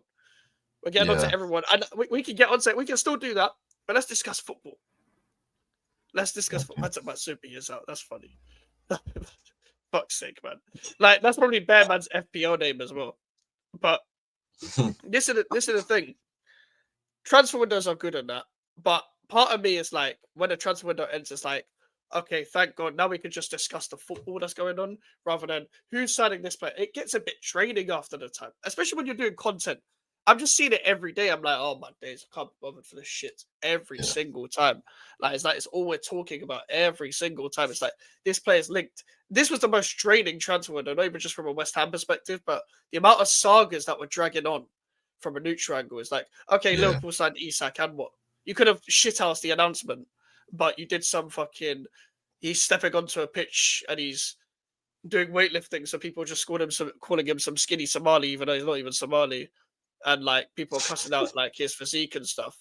We're getting onto everyone, and we can get onto it. We can still do that, but let's discuss football. Let's discuss football. I took my super years out. That's funny. Fuck's sake, man. Like, that's probably Bear Man's FPO name as well. But this is the thing. Transfer windows are good at that, but part of me is like, when the transfer window ends, it's like, okay, thank God, now we can just discuss the football that's going on rather than who's signing this player. It gets a bit draining after the time, especially when you're doing content. I'm just seeing it every day. I'm like, oh my days, I can't be bothered for this shit every single time. Like it's all we're talking about every single time. It's like this player's linked. This was the most draining transfer window, not even just from a West Ham perspective, but the amount of sagas that were dragging on from a neutral angle is like, okay, Liverpool signed Isak and what? You could have shithoused the announcement, but you did some fucking. He's stepping onto a pitch and he's doing weightlifting, so people just calling him some skinny Somali, even though he's not even Somali. And like people are cussing out like his physique and stuff.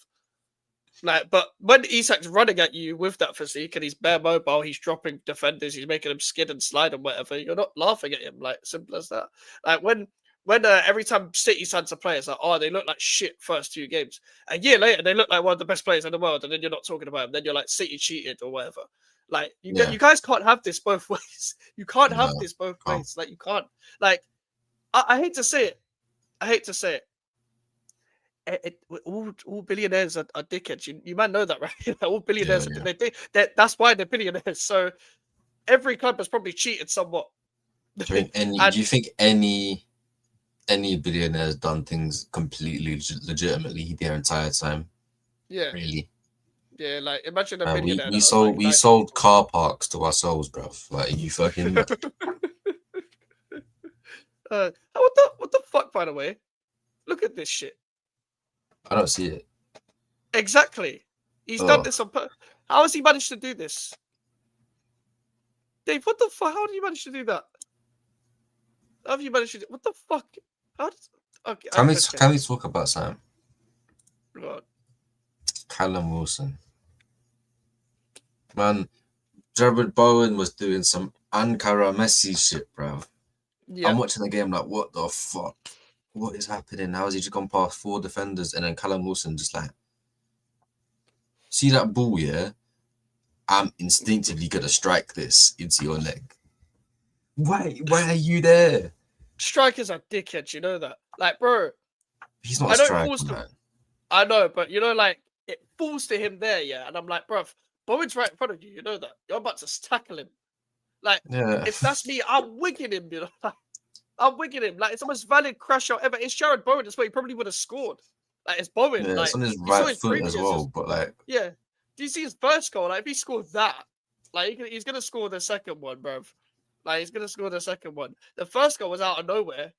Like, but when Isak's running at you with that physique and he's bare mobile, he's dropping defenders, he's making them skid and slide and whatever. You're not laughing at him, like simple as that. Like when every time City signs a player, it's like, oh, they look like shit first 2 games. A year later, they look like one of the best players in the world, and then you're not talking about them. Then you're like, City cheated or whatever. Like you guys can't have this both ways. You can't have this both ways. Like you can't. Like I hate to say it. I hate to say it. All billionaires are dickheads. You might know that, right? All billionaires, that's why they're billionaires. So every club has probably cheated somewhat. Do you think any billionaire has done things completely legitimately their entire time? Yeah, really. Yeah, like imagine a billionaire. We sold car parks to ourselves, bruv. Like you fucking. What the fuck? By the way, look at this shit. I don't see it. Exactly. He's done this on purpose. How has he managed to do this? Dave, what the fuck? How did you manage to do that? How have you managed to do? What the fuck? How does? Okay. Can we talk about Sam? What? Callum Wilson. Man, Jared Bowen was doing some Ankara Messi shit, bruv. Yeah. I'm watching the game like, what the fuck? What is happening? How has he just gone past 4 defenders and then Callum Wilson just like, see that ball, yeah? I'm instinctively gonna strike this into your leg. Why are you there? Strikers are dickheads, you know that. Like, bro. He's not a striker, man. I know, but you know, like, it falls to him there, yeah? And I'm like, bruv, Bowen's right in front of you, you know that. You're about to tackle him. Like, if that's me, I'm wigging him, you know? I'm wigging him. Like, it's the most valid crash out ever. It's Jared Bowen. That's why he probably would have scored. Like, it's Bowen. Yeah, like, it's on his right foot as well, but like... Yeah. Do you see his first goal? Like, if he scored that, like, he's going to score the second one, bruv. Like, he's going to score the second one. The first goal was out of nowhere.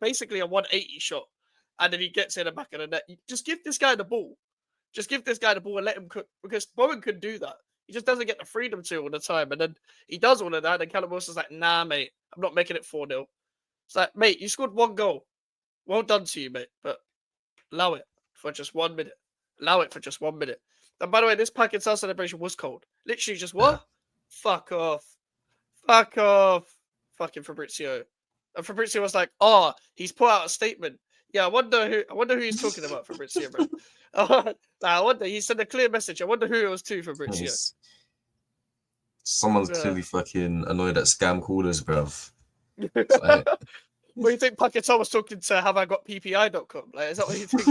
Basically a 180 shot. And then he gets in the back of the net. Just give this guy the ball. Just give this guy the ball and let him cook. Because Bowen could do that. He just doesn't get the freedom to all the time. And then he does all of that. And Callum Wilson's like, nah, mate. I'm not making it 4-0. It's like, mate, you scored 1 goal. Well done to you, mate. But allow it for just 1 minute. Allow it for just 1 minute. And by the way, this packet style celebration was cold. Literally just what? Yeah. Fuck off. Fuck off. Fucking Fabrizio. And Fabrizio was like, oh, he's put out a statement. Yeah, I wonder who he's talking about, Fabrizio, bro. I wonder. He sent a clear message. I wonder who it was to, Fabrizio. Nice. Someone's clearly fucking annoyed at scam callers, bruv. Like... What do you think Paquetá was talking to haveigotppi.com? Like, is that what you think?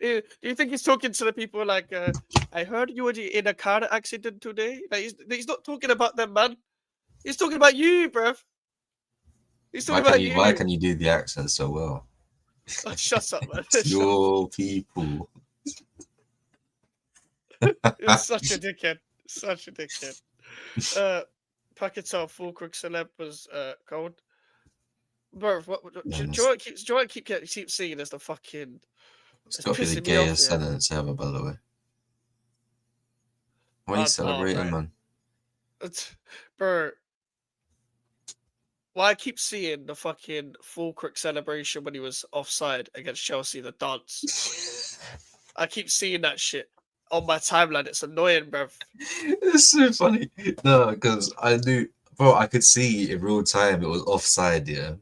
Do you think he's talking to the people like, I heard you were in a car accident today? Like, he's not talking about them, man. He's talking about you, bruv. He's talking about you. Why can you do the accent so well? Oh, shut up, man. Your people. You're such a dickhead. Such a dickhead. Paquetá full quick celeb was cold. Bro, do you want to keep seeing as the fucking... It's got to be the gayest sentence ever, by the way. Why are you celebrating, man? Bro. Well, I keep seeing the fucking Fulkirk celebration when he was offside against Chelsea, the dance. I keep seeing that shit on my timeline. It's annoying, bruv. It's so funny. No, because I knew, bro, I could see in real time it was offside, yeah.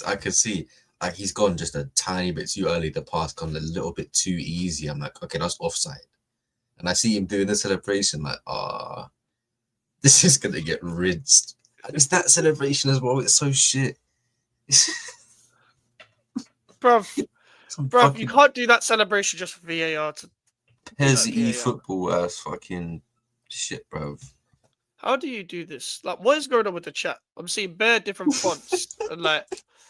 I could see like he's gone just a tiny bit too early. The pass comes a little bit too easy. I'm like, okay, that's offside. And I see him doing the celebration, like, this is gonna get rinsed. And it's that celebration as well. It's so shit. Bruv, Some you can't do that celebration just for VAR to Pez VAR. football ass fucking shit, bruv. How do you do this? Like, what is going on with the chat? I'm seeing bare different fonts and like,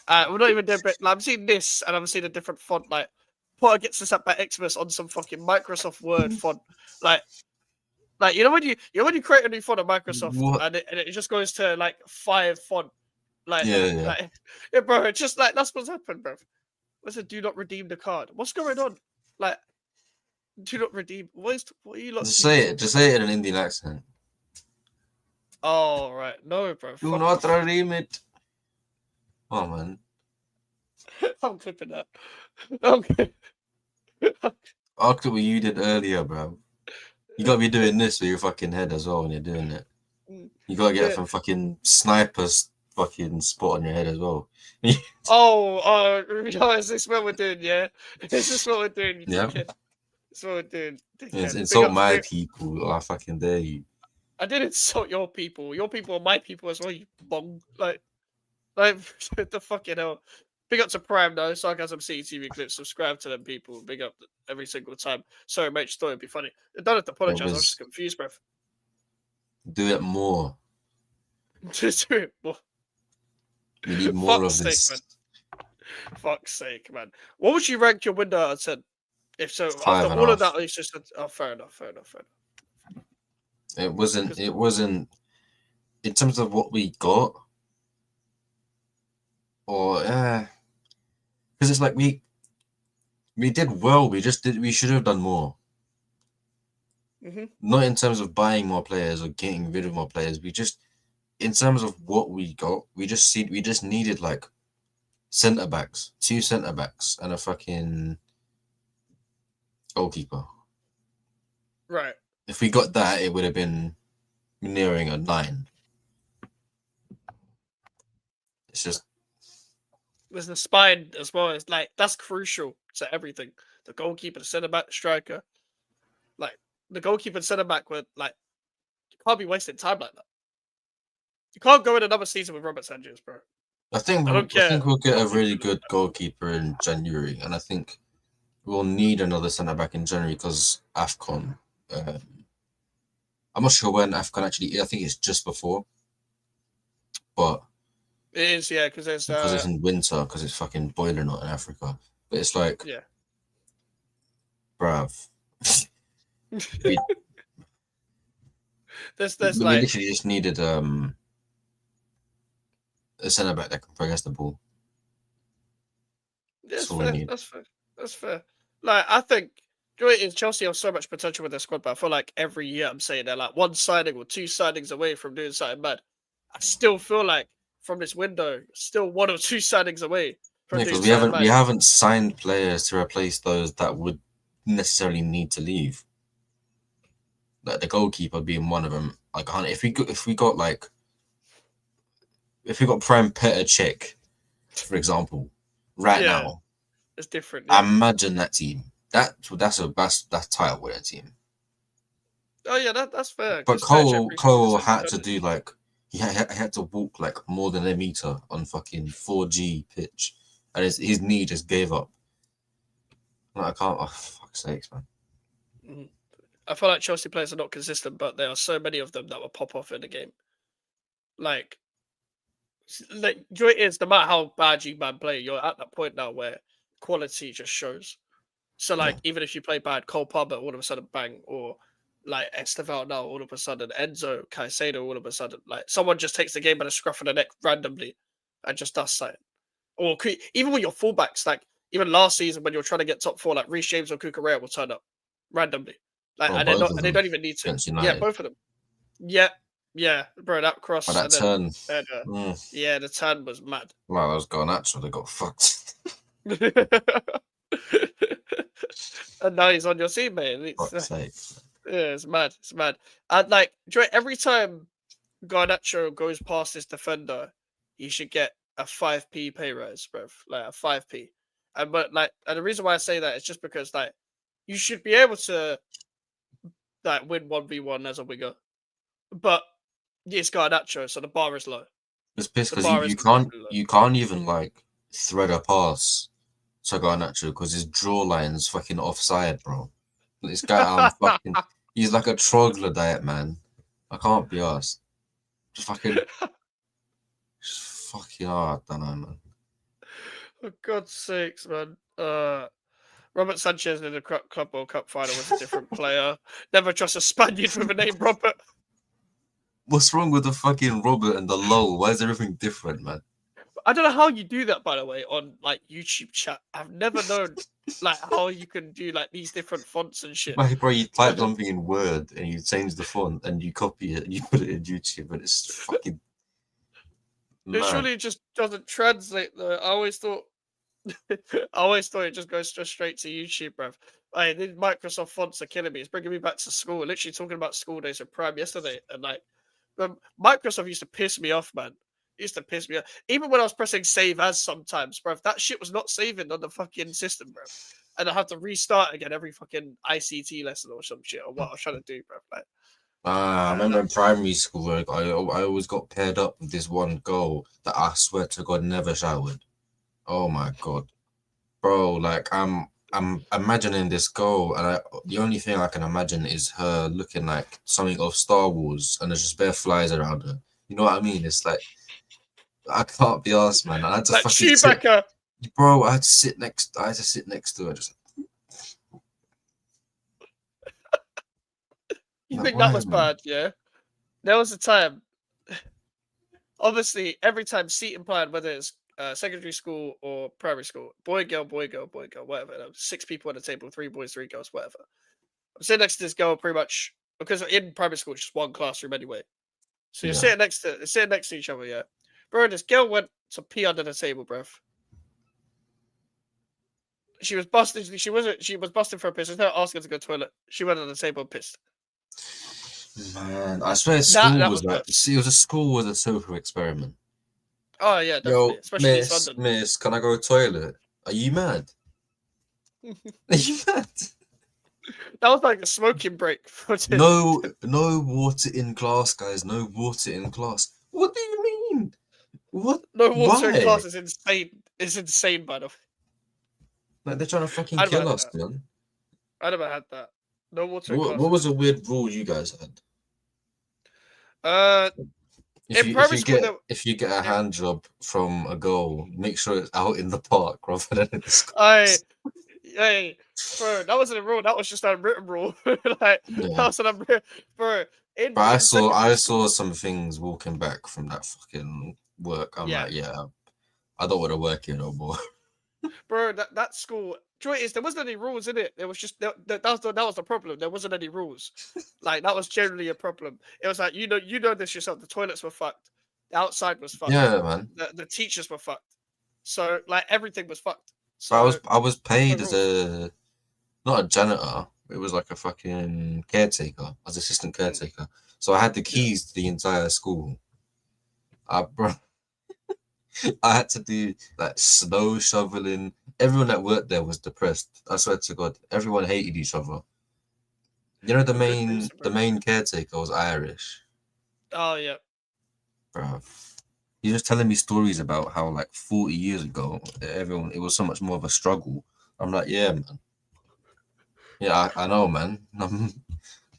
we're not even doing. Like, I'm seeing this and I'm seeing a different font. Like, Potter gets this up by Xmas on some fucking Microsoft Word font. Like you know when you create a new font on Microsoft and it just goes to like 5 font. Like, Yeah. Yeah, bro. It's just like that's what's happened, bro. What's it? Do not redeem the card. What's going on? Like, do not redeem. What are you lot? Just say it. Just say it in an Indian accent. Oh right, no, bro. Do not redeem it. Oh man. I'm clipping that. Okay. After what you did earlier, bro. You gotta be doing this with your fucking head as well when you're doing it. You gotta get from fucking snipers fucking spot on your head as well. Is this what we're doing? Yeah, is this what we're doing? Yeah. That's what we're doing. Insult my people. I fucking dare you. I did insult your people. Your people are my people as well. You bong. Like the fucking hell. Big up to Prime though. Sarcasm CTV clips. Subscribe to them people. Big up every single time. Sorry, mate. Just thought it'd be funny. I don't have to apologize. I was just confused, bruv. Do it more. Just do it more. We need more of this. Man. Fuck's sake, man. What would you rank your window out of 10? If so, after all of that, it's just fair enough. It wasn't in terms of what we got, or because it's like we did well. We should have done more. Mm-hmm. Not in terms of buying more players or getting rid of more players. In terms of what we got, we just needed like centre backs, 2 centre backs, and a fucking goalkeeper. Right. If we got that, it would have been nearing a 9. It's just there's the spine as well. It's like that's crucial to everything. The goalkeeper, the centre back, the striker. Like the goalkeeper and centre back were like you can't be wasting time like that. You can't go in another season with Robert Sanchez, bro. I think we'll get a really good goalkeeper in January, and I think we'll need another centre back in January because AFCON. I'm not sure when AFCON actually. I think it's just before, but it is, yeah, because it's in winter because it's fucking boiling hot in Africa. But it's like, yeah, bruv. we literally just needed a centre back that can progress the ball. That's fair. Like I think Chelsea have so much potential with their squad, but I feel like every year I'm saying they're like 1 signing or 2 signings away from doing something bad. I still feel like from this window, still 1 or 2 signings away from doing something bad. We haven't signed players to replace those that would necessarily need to leave. Like the goalkeeper being one of them. Like if we got Prime Petr Cech, for example, now, it's different. Yeah. Imagine that team. That's title winning team. Oh yeah, that's fair. But Cole had to do like he had to walk like more than a meter on fucking 4G pitch, and his knee just gave up. Like, I can't. Oh, fuck's sakes, man. Mm-hmm. I feel like Chelsea players are not consistent, but there are so many of them that will pop off in the game. Like it is, no matter how bad you man play, you're at that point now where quality just shows. So like, even if you play bad, Cole Palmer all of a sudden bang, or like Esteval now all of a sudden, Enzo, Caicedo all of a sudden, like someone just takes the game by the scruff of the neck randomly and just does something. Or even with your fullbacks, like even last season when you're trying to get top 4, like Reece James or Cucurella will turn up randomly. Like, and they don't even need to. Yeah, both of them. Yeah, Yeah, bro, that cross But that and turn, then yeah, the turn was mad. wow, that was Garnacho. They got fucked. And now he's on your team, mate. It's Fuck's sake. yeah, it's mad. It's mad. And like, do you know, every time Garnacho goes past his defender, he should get a 5p pay rise, bro. Like a 5p. And and the reason why I say that is just because like you should be able to like win 1v1 as a winger. But it's Garnacho, so the bar is low. It's pissed The because bar is you can't even like thread a pass to Garnacho because his draw line's fucking offside, bro. This guy, he's like a troglodyte, man. I can't be arsed. Just fucking I don't know, man. For God's sakes, man. Robert Sanchez in the Club World Cup final was a different player. Never trust a Spaniard with a name Robert. What's wrong with the fucking Robert and the LOL? Why is everything different, man? I don't know how you do that, by the way, on like YouTube chat. I've never known like how you can do like these different fonts and shit. Like, bro, you type something in Word and you change the font and you copy it and you put it in YouTube and it's fucking It surely just doesn't translate though. I always thought it just goes straight to YouTube, bruv. Hey, these Microsoft fonts are killing me. It's bringing me back to school. Literally talking about school days of Prime yesterday, and like, Microsoft used to piss me off, man. It used to piss me off. Even when I was pressing save as sometimes, bruv, that shit was not saving on the fucking system, bruv. And I have to restart again every fucking ICT lesson or some shit or what I was trying to do, bruv. Like, I remember in primary school, like, I always got paired up with this one girl that I swear to God never showered. Oh my God, bro! Like I'm imagining this girl, and the only thing I can imagine is her looking like something of Star Wars, and there's just bare flies around her. You know what I mean? It's like I can't be arsed, man. I had to like fucking Chewbacca. Bro, I had to sit next to her. Just You like, think why, that was man? bad? Yeah. There was a time. Obviously, every time seating plan, whether it's secondary school or primary school, boy, girl, whatever. There was 6 people on the table, 3 boys, 3 girls, whatever. I'm sitting next to this girl pretty much because in primary school it's just one classroom anyway. So you're Yeah. sitting next to each other, yeah. Bro, this girl went to pee under the table, bruv. She was busted. She was busting for a piss. Instead of asking to go to the toilet, she went on the table and pissed. Man, I swear school That was like, school was a social experiment. Oh yeah, definitely. Yo, Especially East London. miss, can I go to the toilet? Are you mad? Are you mad? That was like a smoking break. No water in class, guys. No water in class. What do you mean? What? No water Why? in class is insane. It's insane, by the way. Like they're trying to fucking I never kill had us, that. man. I never had that. No water in class. What was a weird rule you guys had? In primary school, If you get a hand job from a girl, make sure it's out in the park rather than in the school. Hey, bro, that wasn't a rule. That was just an unwritten rule. Like Yeah. that was an unwritten, bro. But I saw some things walking back from that fucking work. I'm like, yeah, I don't want to work here no more. Bro, that school. Do you know what it is? There wasn't any rules in it. There was just that was the problem. There wasn't any rules. Like that was generally a problem. It was like you know this yourself. The toilets were fucked. The outside was fucked. Yeah, man. The teachers were fucked. So like everything was fucked. So I was paid as not a janitor. It was like a fucking caretaker, as assistant caretaker. So I had the keys to the entire school. Bro, I had to do like snow shoveling. Everyone that worked there was depressed. I swear to God, everyone hated each other. You know, the main caretaker was Irish. Oh yeah, bro. He's just telling me stories about how like 40 years ago, it was so much more of a struggle. I'm like, yeah, man. Yeah, I know, man.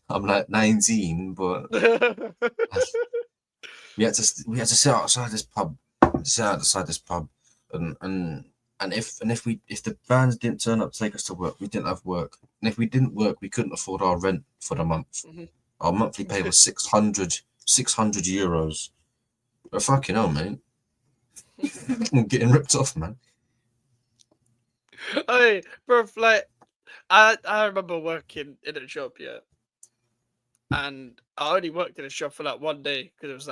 I'm like 19, but we had to sit outside this pub, and if the bands didn't turn up to take us to work, we didn't have work, and if we didn't work, we couldn't afford our rent for the month. Our monthly pay was 600 euros. But fucking hell, mate. I'm getting ripped off, man. Hey, bro, like I remember working in a job, yeah, and I only worked in a shop for like one day because it was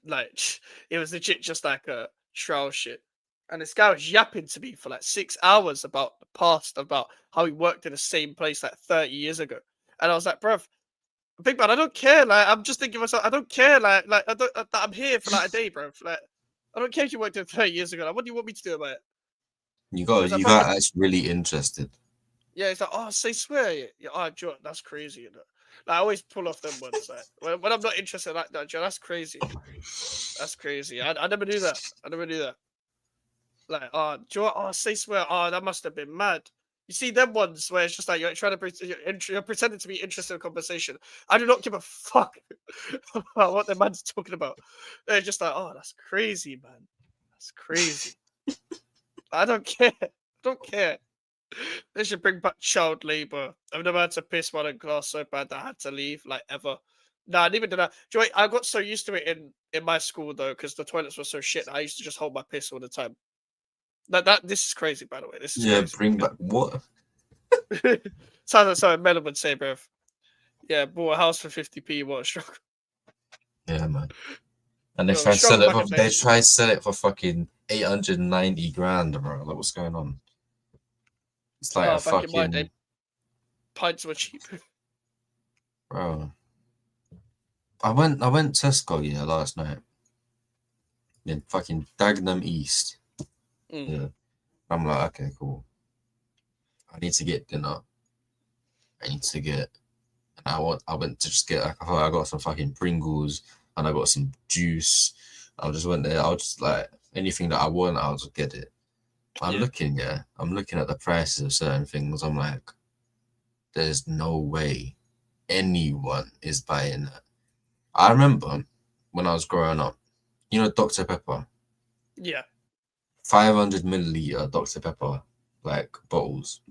like it was legit just like a trial shit. And this guy was yapping to me for like 6 hours about the past, about how he worked in the same place like 30 years ago. And I was like, bruv, big man, I don't care. Like, I'm just thinking to myself, I don't care. Like I don't. That I'm here for like a day, bruv. Like, I don't care if you worked there 30 years ago. Like, what do you want me to do about it? You It's like, you bruv, got actually really interested. yeah, it's like, oh, say swear. Yeah, oh, Joe, that's crazy. You know? Like, I always pull off them ones. Like, when I'm not interested like that, Joe, that's crazy. That's crazy. I never knew that. I never knew that. Like, oh, Joe, oh, say swear. Oh, that must have been mad. You see them ones where it's just like you're trying to you're pretending to be interested in conversation. I do not give a fuck about what the man's talking about. They're just like, oh, that's crazy, man. That's crazy. I don't care. I don't care. They should bring back child labor. I've never had to piss one in class so bad that I had to leave, like ever. Nah, I didn't even do that. Joy, I got so used to it in my school though, because the toilets were so shit. I used to just hold my piss all the time. This is crazy, by the way. This is Yeah, crazy. bring back what? Sounds like something Melon would say, bruv. Yeah, bought a house for 50p. What a struggle. Yeah, man. And they Yo, try to sell struggle it. back in They days. try to sell it for fucking 890 grand, bro. Like, what's going on? It's like a Back in my day, fucking pints were cheap. bro. I went Tesco last night in fucking Dagenham East. Mm. Yeah, I'm like, okay, cool. I need to get dinner. And I went to just get. I got some fucking Pringles and I got some juice. I just went there. I was just like anything that I want, I'll just get it. I'm looking at the prices of certain things. I'm like, there's no way anyone is buying that. I remember when I was growing up, you know, Dr. Pepper, Yeah. 500 milliliter Dr. Pepper, like bottles,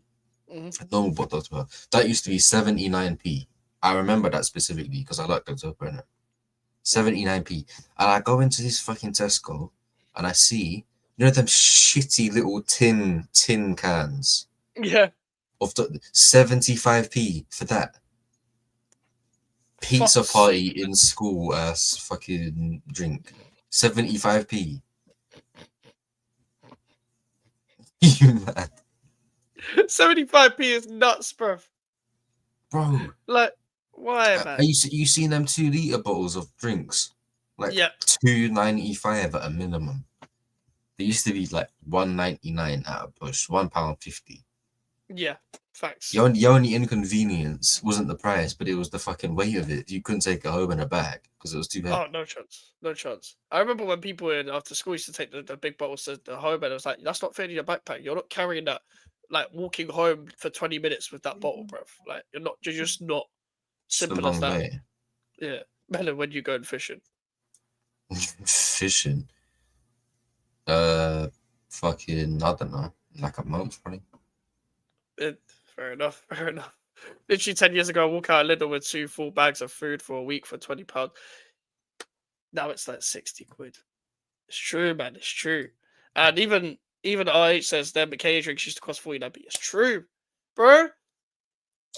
normal bottle Dr. Pepper. That used to be 79p. I remember that specifically because I like Dr. Pepper in it. 79p. And I go into this fucking Tesco and I see, you know, them shitty little tin cans. Yeah. Of 75p for that. Pizza party in school as fucking drink. 75p. You mad? 75p is nuts, bruv. Bro. Like, why, man? You seen them 2 liter bottles of drinks? Like $2.95 at a minimum. They used to be like $1.99 at a push, £1.50. Yeah, facts. The only inconvenience wasn't the price, but it was the fucking weight of it. You couldn't take it home in a bag because it was too heavy. Oh, no chance. No chance. I remember when people after school used to take the big bottles to the home, and it was like, that's not fitting in your backpack. You're not carrying that, like walking home for 20 minutes with that bottle, bruv. Like, you're just not simple as that. Way. Yeah. Melon, when you going fishing? Fishing? Fucking, I don't know. Like a month, probably. Fair enough. Literally 10 years ago, I walk out of Lidl with 2 full bags of food for a week for £20. Now it's like 60 quid. It's true, man. It's true. And even RH says them McKay drinks used to cost 49p. It's true, bro.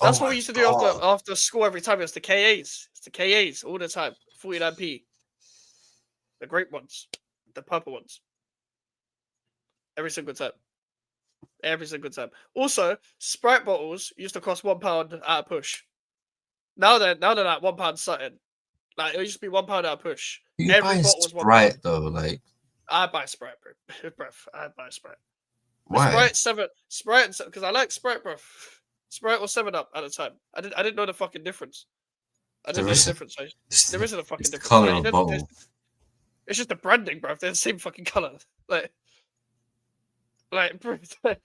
That's what we used to do after school every time. It's the KAs. It's the KAs all the time. 49p. The great ones. The purple ones. Every single time. Every single time. Also, Sprite bottles used to cost £1 at a push. Now they're like £1 something. Like it used to be £1 at a push. Every bottle was £1. Sprite though, like I buy Sprite, bro. I buy Sprite. Why? Sprite, because I like Sprite, bro. Sprite or 7-Up at the time. I didn't know the fucking difference. I didn't know the difference. There isn't a fucking difference. Color of bottle. It's just the branding, bro. They're the same fucking color. Like, bro, they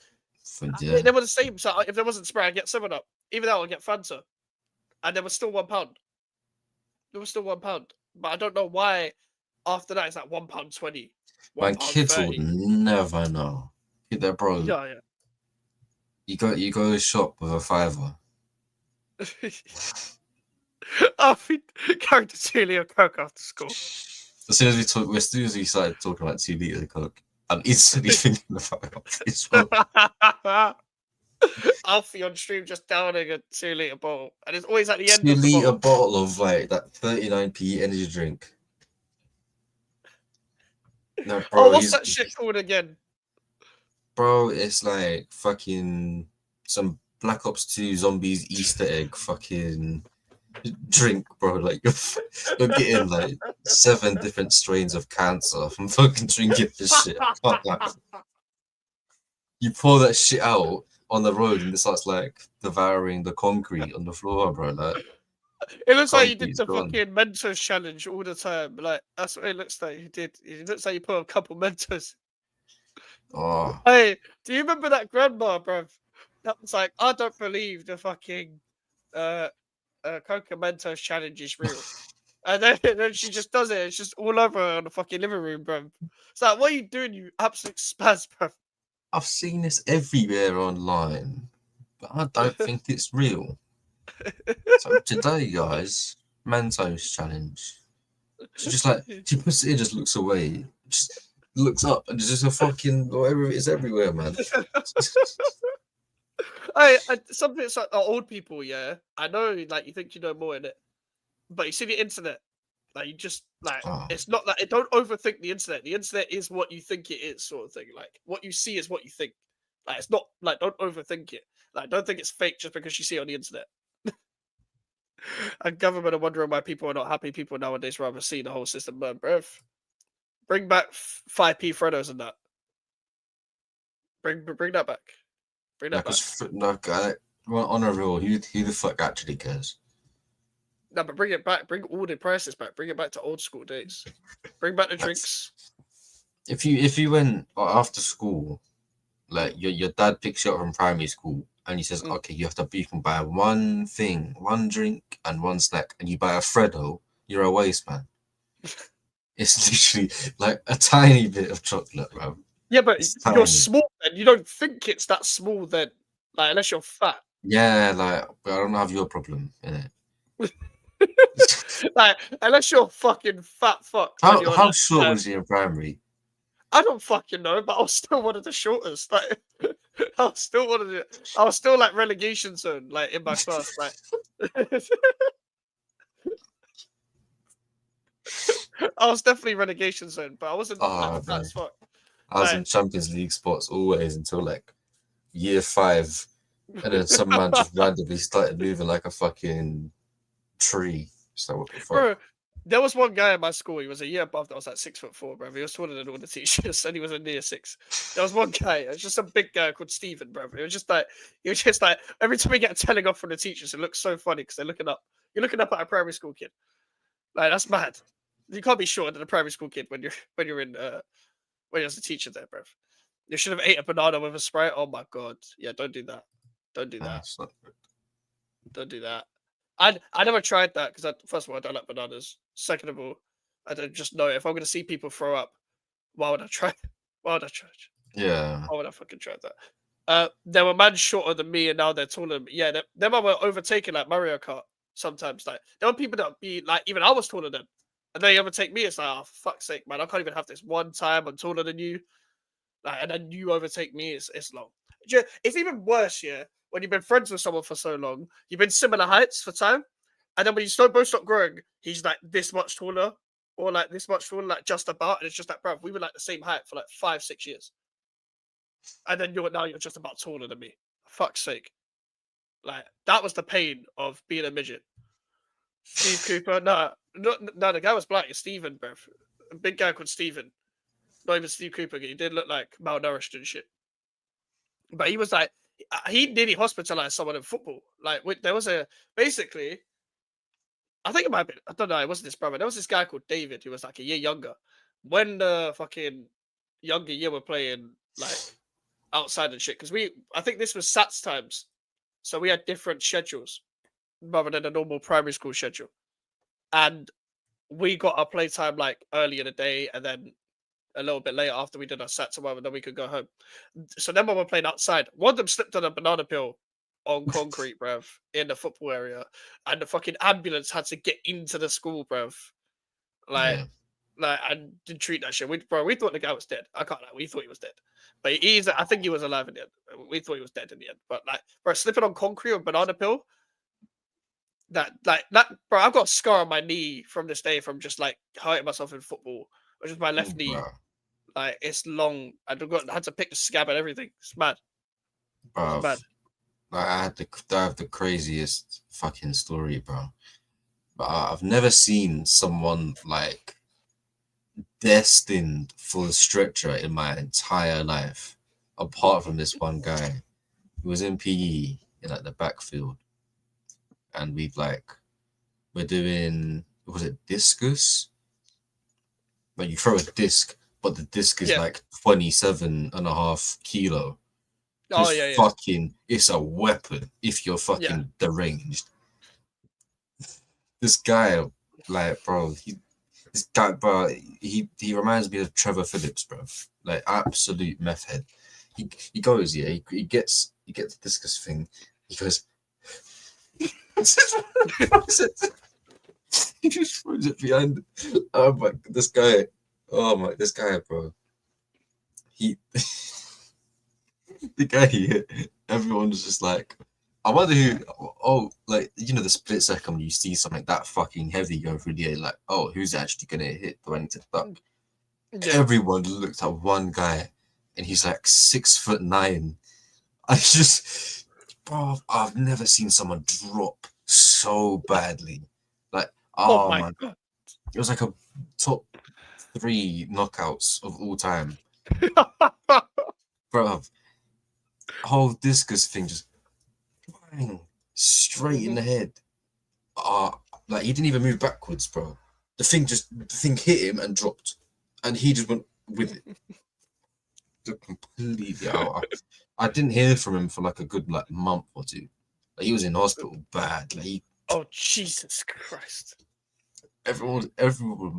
were the same. So if there wasn't Sprite, I'd get 7-Up. Even though I'd get Fanta, and there was still £1. There was still £1, but I don't know why. After that, it's like £1.20. My kids would never know. Get that, bro. Yeah. You go shop with a £5. I think carried the 2 litre Coke after school. As soon as we started talking about 2 litres of Coke, I'm instantly thinking about this one. Alfie on stream just downing a 2-liter bottle, and it's always at the end 2 of the litre bottle. bottle of like that 39p energy drink. No, bro, What's that shit called again? Bro, it's like fucking some Black Ops 2 zombies Easter egg fucking drink, bro. Like you're getting like 7 different strains of cancer from fucking drinking this shit. Fuck that. You pour that shit out on the road and it starts like devouring the concrete on the floor, bro. Like It looks like you did concrete's the gone. fucking Mentos challenge all the time. Like that's what it looks like you did. It looks like you put a couple Mentos. Oh, Hey, do you remember that grandma, bruv? That was like, I don't believe the fucking Coca Mentos challenge is real. And then she just does it. It's just all over on the fucking living room, bruv. It's like, what are you doing, you absolute spaz, bruv? I've seen this everywhere online, but I don't think it's real. So today, guys, Mentos challenge. She just like she puts it in, just looks away, just looks up, and there's just a fucking whatever it is everywhere, man. Something it's like old people, yeah. I know, like you think you know more in it, but you see the internet, like you just like it's not like don't overthink the internet. The internet is what you think it is, sort of thing. Like what you see is what you think. Like it's not like don't overthink it. Like don't think it's fake just because you see it on the internet. And government are wondering why people are not happy. People nowadays rather see the whole system burn, bruv. Bring back 5p Freddos and that. Bring that back. Bring that back. No, on a real, who the fuck actually cares? No, but bring it back. Bring all the prices back. Bring it back to old school days. Bring back the drinks. If you went after school, like your dad picks you up from primary school and he says, okay, you can buy one thing, one drink and one snack, and you buy a Freddo, you're a waste man. It's literally like a tiny bit of chocolate, bro. Yeah, but you're small then. You don't think it's that small then. Like, unless you're fat. Yeah, like, but I don't have your problem, innit? Like, unless you're fucking fat fuck. How short was he in primary? I don't fucking know, but I was still one of the shortest. Like, I was still like relegation zone, like in my class. Like, I was definitely relegation zone, but I wasn't like, fat as fuck. I was in Champions League spots always until like year 5, and then some man just randomly started moving like a fucking tree. So what the fuck? Bro, there was one guy in my school. He was a year above that. Was like 6'4", bro. He was taller than all the teachers, and he was a near 6. There was one guy. It was just a big guy called Stephen, bro. It was just like every time we get a telling off from the teachers, it looks so funny because they're looking up. You're looking up at a primary school kid. Like that's mad. You can't be shorter than a primary school kid when you're in when you're a teacher there, bro. You should have ate a banana with a Sprite. Oh my god. Yeah, don't do that. Don't do that. Don't do that. I never tried that because first of all I don't like bananas. Second of all, I don't just know if I'm gonna see people throw up. Why would I try? Why would I try? Yeah. Why would I fucking try that? There were man shorter than me and now they're taller than me. Yeah, them were overtaken like Mario Kart sometimes. Like there were people that be like even I was taller than, and they overtake me. It's like oh for fuck's sake, man! I can't even have this one time I'm taller than you. Like and then you overtake me. It's long. It's even worse, yeah. When you've been friends with someone for so long, you've been similar heights for time, and then when you both stop growing, he's like this much taller, or like this much taller, like just about, and it's just like, bro, we were like the same height for like 5-6 years, and then you're just about taller than me. For fuck's sake, like that was the pain of being a midget. Steve Cooper, no, the guy was black. It's Steven, bro, a big guy called Steven. Not even Steve Cooper. He did look like malnourished and shit, but he was like. He nearly hospitalized someone in football. Like there was basically, I think it might have been. I don't know. It wasn't his brother. There was this guy called David who was like a year younger. When the fucking younger year were playing like outside and shit, because I think this was Sats times, so we had different schedules rather than a normal primary school schedule, and we got our playtime like early in the day, and then a little bit later after we did our sets and whatever, then we could go home. So then when we're playing outside, one of them slipped on a banana peel on concrete, bruv, in the football area, and the fucking ambulance had to get into the school, bruv. Like, like, and didn't treat that shit. We thought the guy was dead. I can't lie, we thought he was dead. But I think he was alive in the end. We thought he was dead in the end. But like, bro, slipping on concrete or banana peel, that, bro, I've got a scar on my knee from this day from just like hurting myself in football, or just my left knee. Bro. Like, it's long. I had to pick the scab and everything. It's mad. Bro, It's mad. like, I have the craziest fucking story, bro. But I've never seen someone like destined for the stretcher in my entire life, apart from this one guy who was in PE in like the backfield, and we're doing, was it discus? Like you throw a disc, but the disc is like 27.5 kilo. Oh yeah. Fucking, it's a weapon if you're fucking deranged. This guy, like, bro, he reminds me of Trevor Phillips, bro. Like, absolute meth head. He goes, he gets the discus thing. He goes, he just throws it behind. Oh my, this guy, bro. The guy, everyone was just like, I wonder who. Oh, like, you know, the split second when you see something that fucking heavy going through the air, like, oh, who's actually gonna hit? Do I need to duck? Yeah. Everyone looked at one guy, and he's like 6'9". I just, bro, I've never seen someone drop so badly. Like, oh my God, it was like a top 3 knockouts of all time, bro. Whole discus thing just bang, straight in the head. Like, he didn't even move backwards, bro. The thing hit him and dropped, and he just went with it. Completely out. I didn't hear from him for like a good like month or two. Like, he was in hospital bad. Like, oh Jesus Christ! Everyone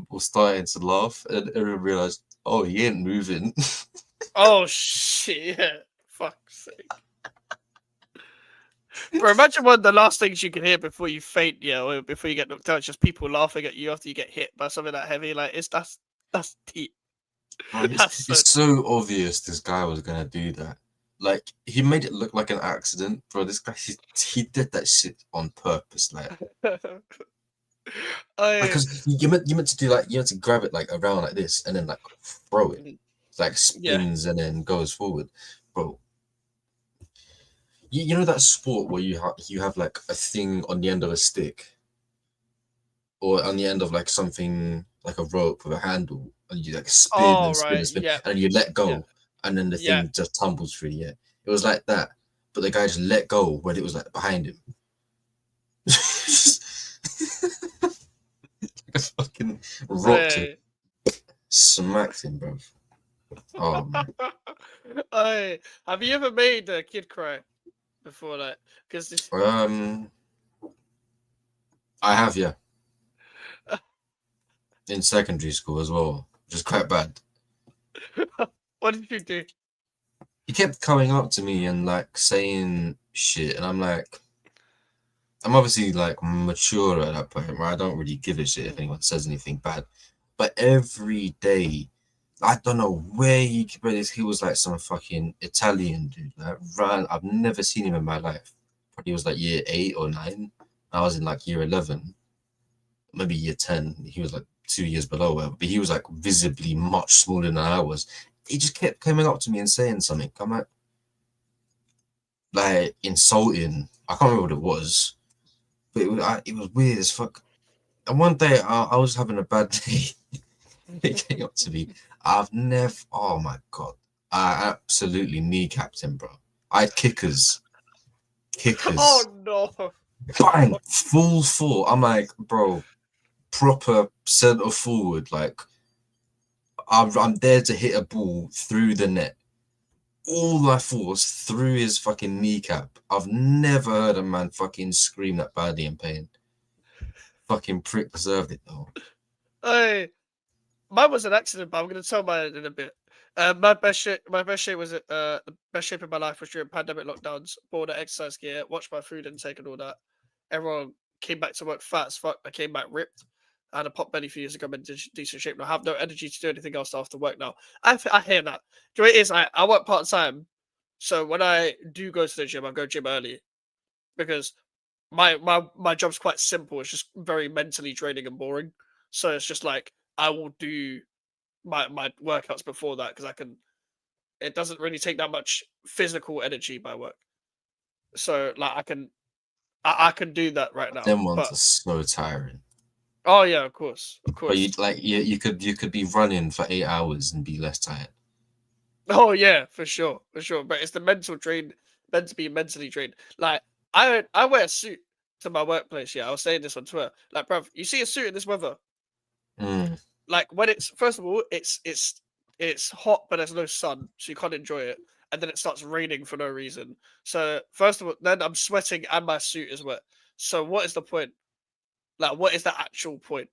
was starting to laugh, and everyone realized, oh, he ain't moving. Oh shit! Yeah. Fuck's sake. Bro, imagine one of the last things you can hear before you faint, or before you get knocked out, it's just people laughing at you after you get hit by something that heavy. Like, that's deep. Bro, it's so obvious this guy was gonna do that. Like, he made it look like an accident, bro. This guy, he did that shit on purpose, like. Because you meant to do, like, you had to grab it like around like this and then like throw it, like spins and then goes forward, bro. You know that sport where you have like a thing on the end of a stick, or on the end of like something like a rope with a handle, and you like spin and spin and spin, and you let go, and then the thing just tumbles through the air. It was like that, but the guy just let go when it was like behind him. Like a fucking rocked him, smacked him, bro. Oh man. Have you ever made a kid cry before that? Because I have, yeah. In secondary school as well, which is quite bad. What did you do? He kept coming up to me and like saying shit, and I'm obviously like mature at that point where I don't really give a shit if anyone says anything bad. But every day, I don't know where he was like some fucking Italian dude. Like, I've never seen him in my life. He was like year 8 or 9. I was in like year 11, maybe year 10. He was like 2 years below her, but he was like visibly much smaller than I was. He just kept coming up to me and saying something. I'm like insulting. I can't remember what it was, but it was weird as fuck. And one day I was having a bad day. He came up to me. Oh my God, I absolutely kneecapped him, bro. I had kickers. Oh no! Bang, full four. I'm like, bro, proper center forward. Like, I'm there to hit a ball through the net. All my force through his fucking kneecap. I've never heard a man fucking scream that badly in pain. Fucking prick deserved it though. Mine was an accident, but I'm gonna tell mine in a bit. My best shape was the best shape of my life was during pandemic lockdowns. Bought the exercise gear, watched my food intake and all that. Everyone came back to work fat as fuck. I came back ripped. I had a pot belly a few years ago. I'm in decent shape now. I have no energy to do anything else after work now. I hear that. Do you know what it is? I work part time, so when I do go to the gym, I go gym early because my job's quite simple. It's just very mentally draining and boring. So it's just like I will do my workouts before that because I can. It doesn't really take that much physical energy by work. So like I can do that right now. Them ones But are so tiring. oh yeah, of course. But you could be running for 8 hours and be less tired. Oh yeah, for sure. But it's the mental drain, meant to be mentally drained. Like I wear a suit to my workplace. Yeah, I was saying this on Twitter. Like, bruv, you see a suit in this weather. Like when it's first of all, it's hot, but there's no sun, so you can't enjoy it. And then it starts raining for no reason. So first of all, then I'm sweating and my suit is wet. So what is the point? Like, what is the actual point?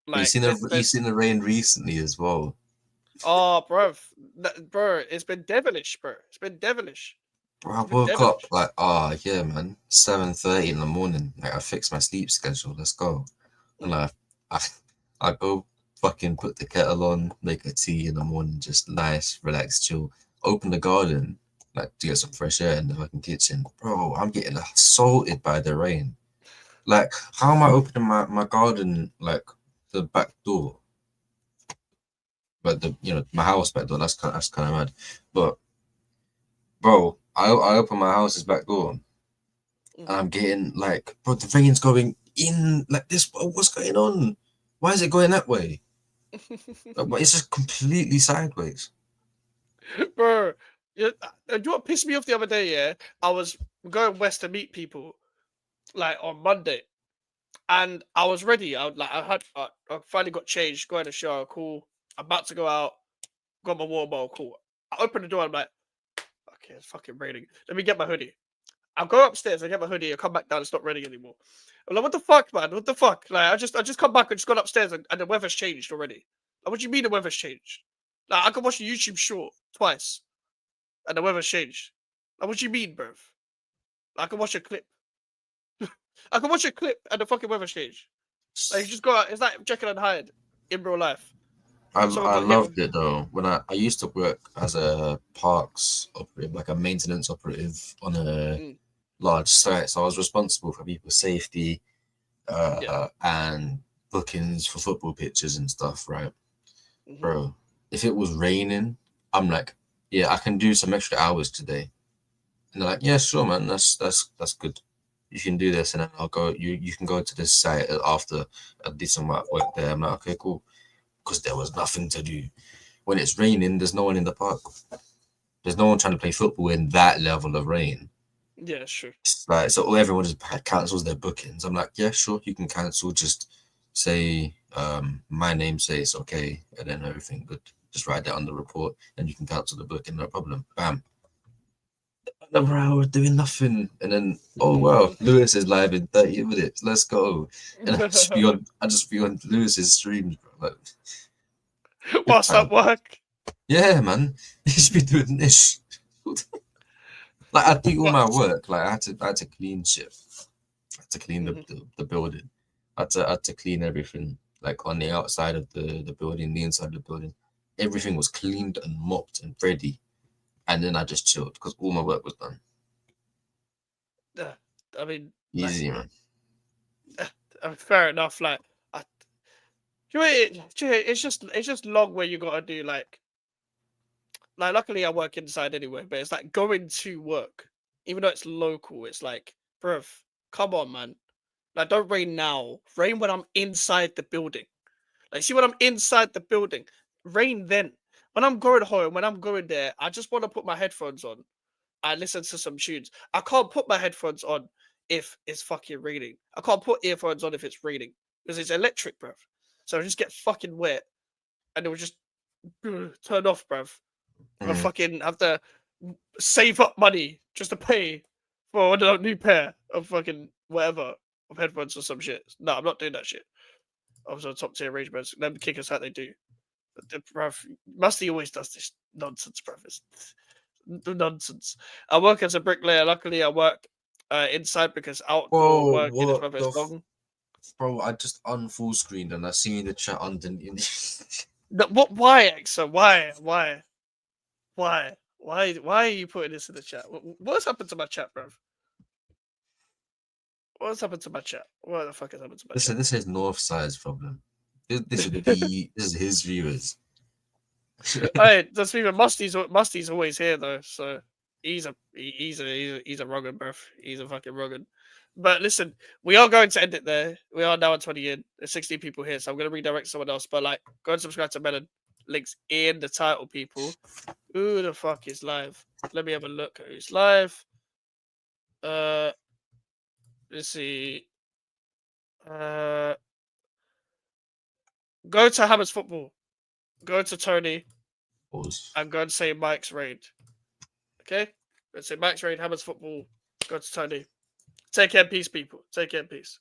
You Like, seen the rain recently as well. oh, bro, it's been devilish, bro. It's been devilish. Bro, I woke up like, yeah, man, 7:30 in the morning. Like, I fixed my sleep schedule. Let's go. And I go fucking put the kettle on, make a tea in the morning, just nice, relax, chill. Open the garden, like to get some fresh air in the fucking kitchen. Bro, I'm getting assaulted by the rain. Like, how am I opening my garden, like the back door? But my house back door, that's kind of mad. But bro, I open my house's back door and I'm getting like, bro, the rain's going in like this. What's going on? Why is it going that way? Like, it's just completely sideways. Bro, you know what pissed me off the other day? Yeah, I was going west to meet people, like on Monday, and I was ready. I finally got changed, got in the shower, cool. I'm about to go out, got my water bottle, cool. I open the door, I'm like, okay, it's fucking raining. Let me get my hoodie. I'll go upstairs, I get my hoodie, I'll come back down, it's not raining anymore. I'm like, what the fuck, man? What the fuck? Like, I just come back and just gone upstairs and the weather's changed already. Like, what do you mean the weather's changed? Like, I could watch a YouTube short twice and the weather's changed. Like, what do you mean, bruv? Like, I can watch a clip. I can watch a clip and the fucking weather's changed. Like, you just go out, it's like Jekyll and Hyde in real life. I loved it though. When I used to work as a parks operative, like a maintenance operative on a large site, so I was responsible for people's safety and bookings for football pitches and stuff, right? Bro, if it was raining, I'm like, yeah, I can do some extra hours today. And they're like, yeah, sure, man, that's good. You can do this, and then I'll go. You can go to this site after I did some work there. I'm like, okay, cool, because there was nothing to do. When it's raining, there's no one in the park. There's no one trying to play football in that level of rain. Yeah, sure. Like, so everyone just cancels their bookings. I'm like, yeah, sure, you can cancel. Just say my name, say it's okay, and then everything good. Just write that on the report, and you can cancel the booking, no problem. Bam. Another hour doing nothing, and then wow, Lewis is live in 30 minutes. Let's go. And I just be on Lewis's streams, bro. Like, whilst at work. Yeah, man. He should be doing this. Like, I do all my work. Like, I had to clean shit. I had to clean the building. I had to clean everything, like on the outside of the building, the inside of the building. Everything was cleaned and mopped and ready. And then I just chilled because all my work was done. I mean, easy, man. Fair enough. Like, it's just long where you gotta do like. Luckily I work inside anyway, but it's like going to work, even though it's local. It's like, bruv, come on, man. Like, don't rain now. Rain when I'm inside the building. Like, see when I'm inside the building. Rain then. When I'm going home, when I'm going there, I just want to put my headphones on and listen to some tunes. I can't put my headphones on if it's fucking raining. I can't put earphones on if it's raining because it's electric, bruv. So I just get fucking wet and it will just turn off, bruv. I fucking have to save up money just to pay for a new pair of fucking whatever of headphones or some shit. No, I'm not doing that shit. I was on top tier arrangements. Them kickers how they do. Bruv, Musty always does this nonsense, bruv. It's nonsense. I work as a bricklayer. Luckily, I work inside because outdoor work in this weather is long. Bro, I just unfull screened and I see in the chat underneath. What? Why, Exo? Why? Why are you putting this in the chat? What's happened to my chat, bro? What's happened to my chat? What the fuck has happened to my chat? This is Northside's problem. This is his viewers. Hey, that's even Musty's always here though, so he's a rugged, bruv. He's a fucking rugged. But listen, we are going to end it there. We are now at 20 in. There's 16 people here, so I'm gonna redirect someone else. But like, go and subscribe to Melon. Links in the title, people. Who the fuck is live? Let me have a look at who's live. Let's see. Go to Hammers Football. Go to Tony. Pause. And go and say Mike's Raid. Okay? Let's say Mike's Raid, Hammers Football. Go to Tony. Take care and peace, people. Take care and peace.